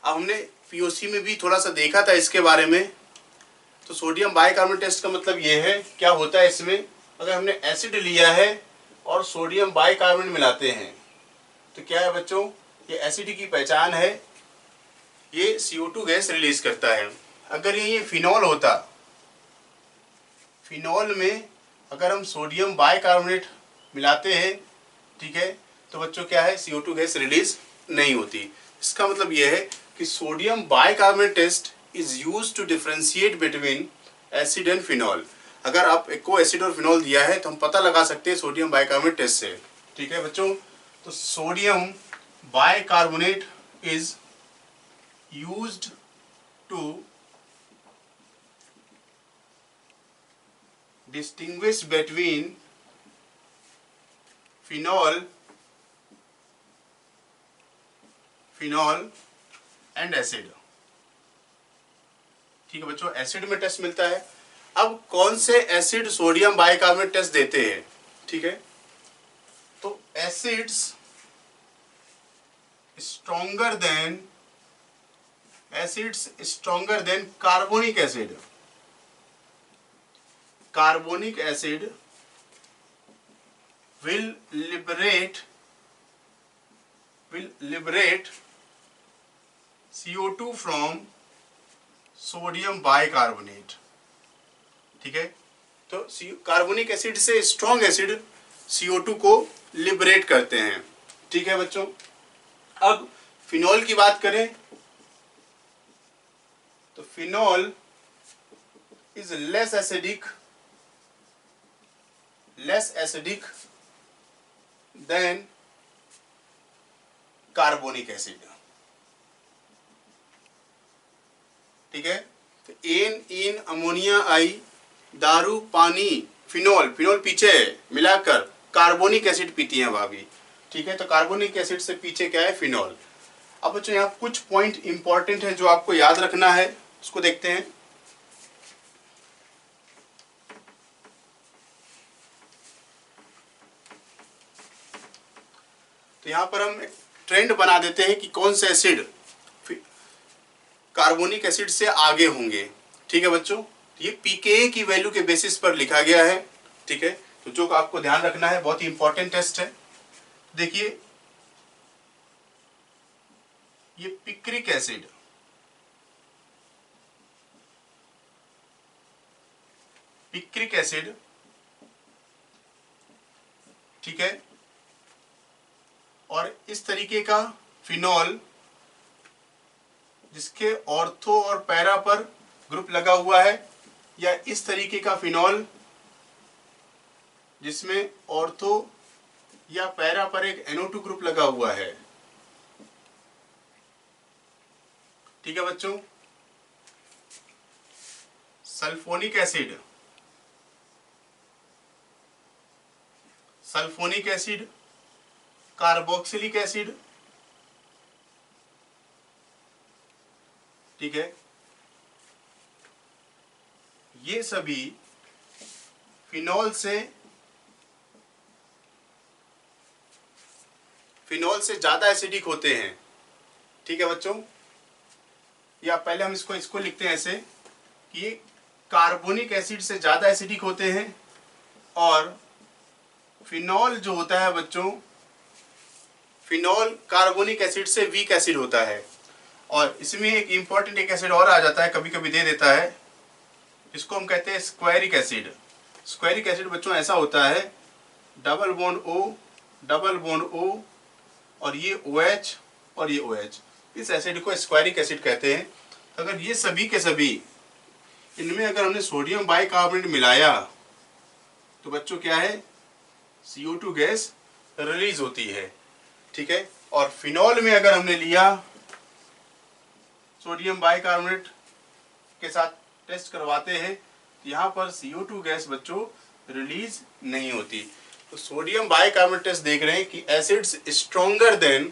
Speaker 1: अब हमने पीओसी में भी थोड़ा सा देखा था इसके बारे में। तो सोडियम बाइकार्बोनेट टेस्ट का मतलब ये है, क्या होता है इसमें, अगर हमने एसिड लिया है और सोडियम बाइकार्बोनेट मिलाते हैं तो क्या है बच्चों, ये एसिड की पहचान है, ये CO2 गैस रिलीज करता है। अगर ये फिनॉल होता, फिनॉल में अगर हम सोडियम बाइकार्बोनेट मिलाते हैं, ठीक है, तो बच्चों क्या है, CO2 गैस रिलीज नहीं होती। इसका मतलब यह है कि sodium bicarbonate test is used to differentiate between acid and phenol. अगर आप एक को एसिड और फिनॉल दिया है तो हम पता लगा सकते हैं सोडियम बाइकार्बोनेट टेस्ट से। ठीक है बच्चों, तो sodium bicarbonate is used to distinguish between phenol and acid। ठीक है बच्चों, एसिड में टेस्ट मिलता है। अब कौन से एसिड सोडियम बाइकार्बोनेट टेस्ट देते हैं? ठीक है, तो acids stronger than carbonic acid. Carbonic acid will liberate CO2 from sodium bicarbonate। ठीक है, तो कार्बोनिक एसिड से स्ट्रॉन्ग एसिड CO2 को लिबरेट करते हैं। ठीक है बच्चों, अब फिनॉल की बात करें तो phenol is less acidic than carbonic acid. ठीक है, तो एन, इन, अमोनिया, आई, दारू, पानी, फिनॉल पीछे मिलाकर कार्बोनिक एसिड पीती हैं भाभी। ठीक है, तो कार्बोनिक एसिड से पीछे क्या है, फिनॉल। अब बच्चों यहाँ कुछ पॉइंट इंपॉर्टेंट है जो आपको याद रखना है, उसको देखते हैं। तो यहाँ पर हम ट्रेंड बना देते हैं कि कौन से एसिड कार्बोनिक एसिड से आगे होंगे। ठीक है बच्चों, ये pKa की वैल्यू के बेसिस पर लिखा गया है। ठीक है, तो जो आपको ध्यान रखना है, बहुत ही इंपॉर्टेंट टेस्ट है। देखिए ये पिक्रिक एसिड, ठीक है, और इस तरीके का फिनॉल जिसके ऑर्थो और पैरा पर ग्रुप लगा हुआ है, या इस तरीके का फिनॉल जिसमें ऑर्थो या पैरा पर एक NO2 ग्रुप लगा हुआ है। ठीक है बच्चों, सल्फोनिक एसिड, कार्बोक्सिलिक एसिड, ठीक है, ये सभी फिनॉल से ज़्यादा एसिडिक होते हैं। ठीक है बच्चों, या पहले हम इसको लिखते हैं ऐसे कि ये कार्बोनिक एसिड से ज़्यादा एसिडिक होते हैं, और फिनॉल जो होता है बच्चों, फिनॉल कार्बोनिक एसिड से वीक एसिड होता है। और इसमें एक इम्पॉर्टेंट एक एसिड और आ जाता है, कभी कभी दे देता है, इसको हम कहते हैं स्क्वायरिक एसिड। स्क्वायरिक एसिड बच्चों ऐसा होता है, डबल बॉन्ड O और ये OH और ये OH, इस एसिड को स्क्वायरिक एसिड कहते हैं। अगर ये सभी के सभी इनमें अगर हमने सोडियम बाइकार्बोनेट मिलाया तो बच्चों क्या है, CO2 गैस रिलीज होती है। ठीक है, और फिनॉल में अगर हमने लिया सोडियम बाइकार्बोनेट के साथ टेस्ट करवाते हैं तो यहाँ पर CO2 गैस बच्चों रिलीज नहीं होती। तो सोडियम बाइकार्बोनेट टेस्ट देख रहे हैं कि acids stronger than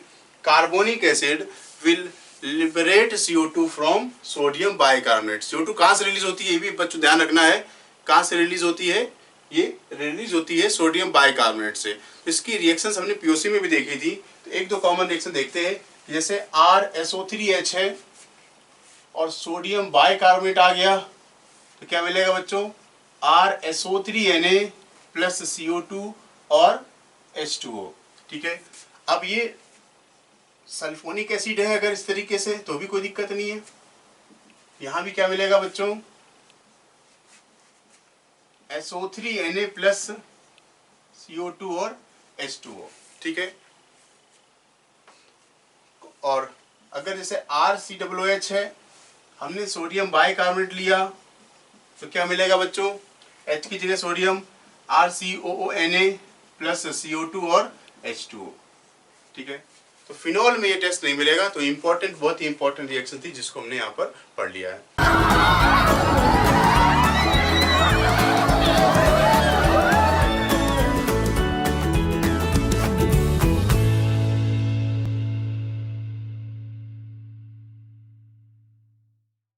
Speaker 1: carbonic acid will liberate CO2 from sodium bicarbonate. CO2 कहाँ से रिलीज होती है, ये भी बच्चों ध्यान रखना है, कहाँ से रिलीज होती है, ये रिलीज होती है सोडियम बाइकार्बोनेट से। इसकी रिएक्शंस हमने POC में भी देखी थी। तो एक दो कॉमन रिएक्शन देखते हैं, जैसे RSO3H है और सोडियम बाइकार्बोनेट आ गया तो क्या मिलेगा बच्चों, RSO3Na प्लस CO2 और H2O। ठीक है, अब ये सल्फोनिक एसिड है अगर इस तरीके से तो भी कोई दिक्कत नहीं है। यहां भी क्या मिलेगा बच्चों, SO3Na प्लस CO2 और H2O। ठीक है, और अगर जैसे RCOOH है, हमने सोडियम बाइकार्बोनेट लिया तो क्या मिलेगा बच्चों, H की जगह सोडियम, RCOONA प्लस CO2 और H2O। ठीक है, तो फिनॉल में ये टेस्ट नहीं मिलेगा। तो इम्पोर्टेंट, बहुत ही इंपॉर्टेंट रिएक्शन थी जिसको हमने यहाँ पर पढ़ लिया है।